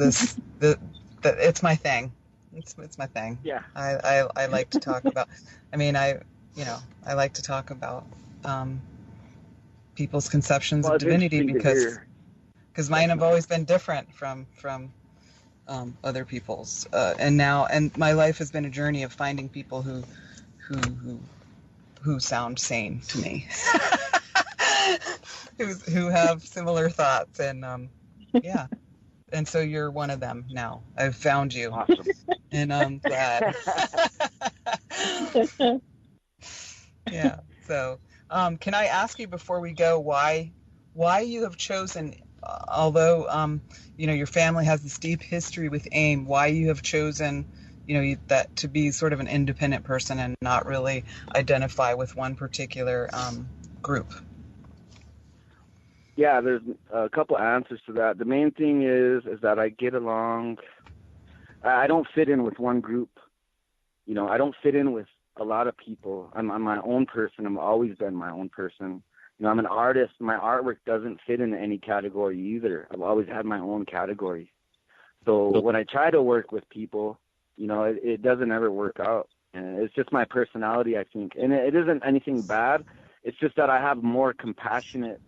it's my thing. It's my thing. Yeah. I like to talk about. I like to talk about people's conceptions of divinity, because mine have always been different from other people's, and my life has been a journey of finding people who sound sane to me, who have similar thoughts, and yeah. And so you're one of them now. I've found you. Awesome. And I'm glad. Yeah. So, can I ask you before we go why you have chosen, although your family has this deep history with AIM, why you have chosen that to be sort of an independent person and not really identify with one particular group? Yeah, there's a couple answers to that. The main thing is that I get along. I don't fit in with one group. I don't fit in with a lot of people. I'm my own person. I've always been my own person. I'm an artist. My artwork doesn't fit in any category either. I've always had my own category. So when I try to work with people, it doesn't ever work out. And it's just my personality, I think. And it isn't anything bad. It's just that I have more compassionate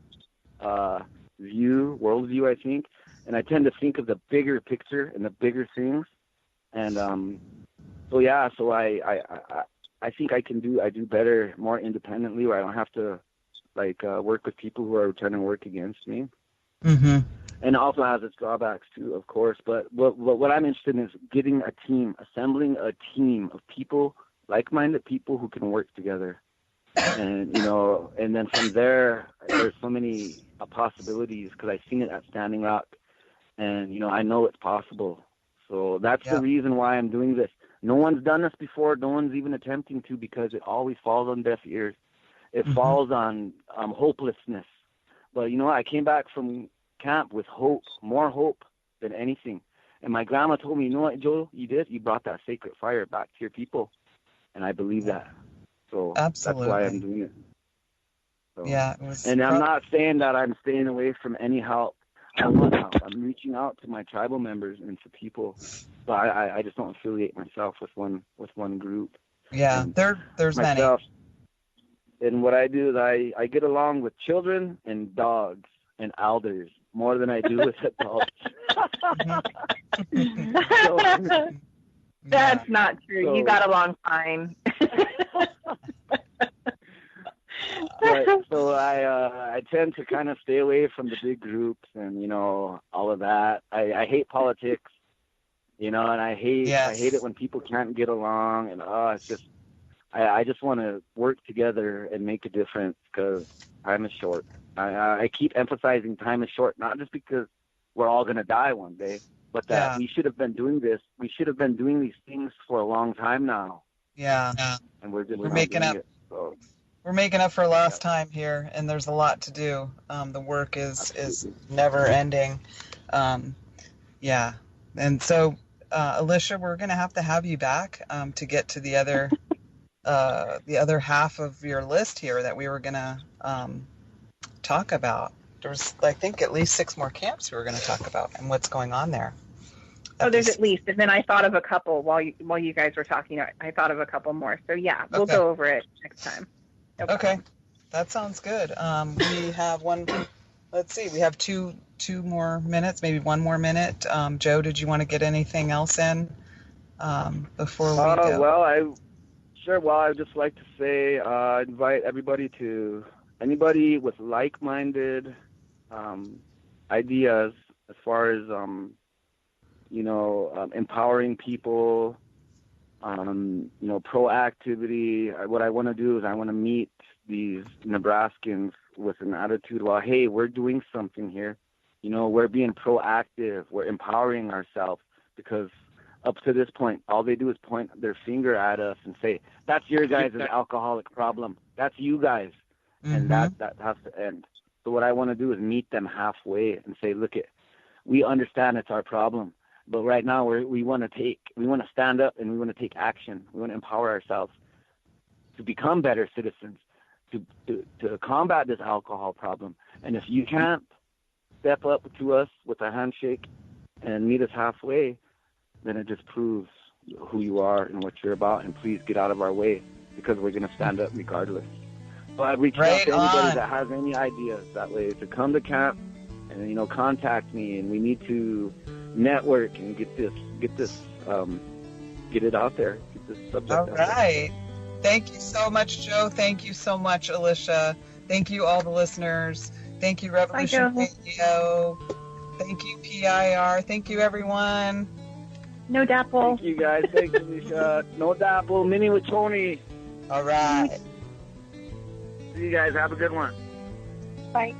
worldview, I think, and I tend to think of the bigger picture and the bigger things, and so I think I do better more independently, where I don't have to work with people who are trying to work against me. And it also has its drawbacks too, of course. But what I'm interested in is assembling a team of people, like-minded people who can work together. And and then from there's so many possibilities, because I've seen it at Standing Rock, and I know it's possible. So that's the reason why I'm doing this. No one's done this before. No one's even attempting to, because it always falls on deaf ears. It falls on hopelessness. But I came back from camp with hope, more hope than anything. And my grandma told me, you know what, Joel, you did? You brought that sacred fire back to your people, and I believe that. So Absolutely. that's why I'm doing it. So, Yeah, it was. And I'm not saying that I'm staying away from any help. I want help. I'm reaching out to my tribal members and to people, but I just don't affiliate myself with one group. Yeah, And there's myself, many. And what I do is I get along with children and dogs and elders more than I do with adults. That's not true. So, you got along fine. So I tend to kind of stay away from the big groups and all of that. I hate politics, and I hate it when people can't get along, and it's just I just want to work together and make a difference because time is short. I keep emphasizing time is short, not just because we're all gonna die one day, but that we should have been doing this. We should have been doing these things for a long time now. Yeah. And we're making up. It, so. We're making up for lost time here, and there's a lot to do. The work is never ending. Yeah. And so, Alisha, we're going to have you back to get to the other half of your list here that we were going to talk about. There's, I think, at least 6 more camps we were going to talk about and what's going on there. Oh, there's at least. And then I thought of a couple while you guys were talking. I thought of a couple more. So, yeah, we'll go over it next time. Okay, that sounds good. We have one. Let's see. We have two more minutes, maybe 1 more minute. Joe, did you want to get anything else in before we go? Well, I'd just like to say, invite anybody with like-minded ideas as far as empowering people. Proactivity. What I want to do is I want to meet these Nebraskans with an attitude, well, hey, we're doing something here. We're being proactive. We're empowering ourselves because up to this point, all they do is point their finger at us and say, that's your guys' alcoholic problem. That's you guys. Mm-hmm. And that has to end. So what I want to do is meet them halfway and say, look, we understand it's our problem. But right now we want to stand up and we want to take action. We want to empower ourselves to become better citizens, to combat this alcohol problem. And if you can't step up to us with a handshake and meet us halfway, then it just proves who you are and what you're about. And please get out of our way because we're going to stand up regardless. So I reach out to anybody that has any ideas that way to come to camp and contact me, and we need to network and get it out there. Get this subject out right. Thank you so much, Joe. Thank you so much, Alisha. Thank you, all the listeners. Thank you, Revolution Radio. Thank you, PIR. Thank you, everyone. No Dapple. Thank you, guys. Thank you, Alisha. No Dapple. Mini with Tony. All right. See you guys. Have a good one. Bye.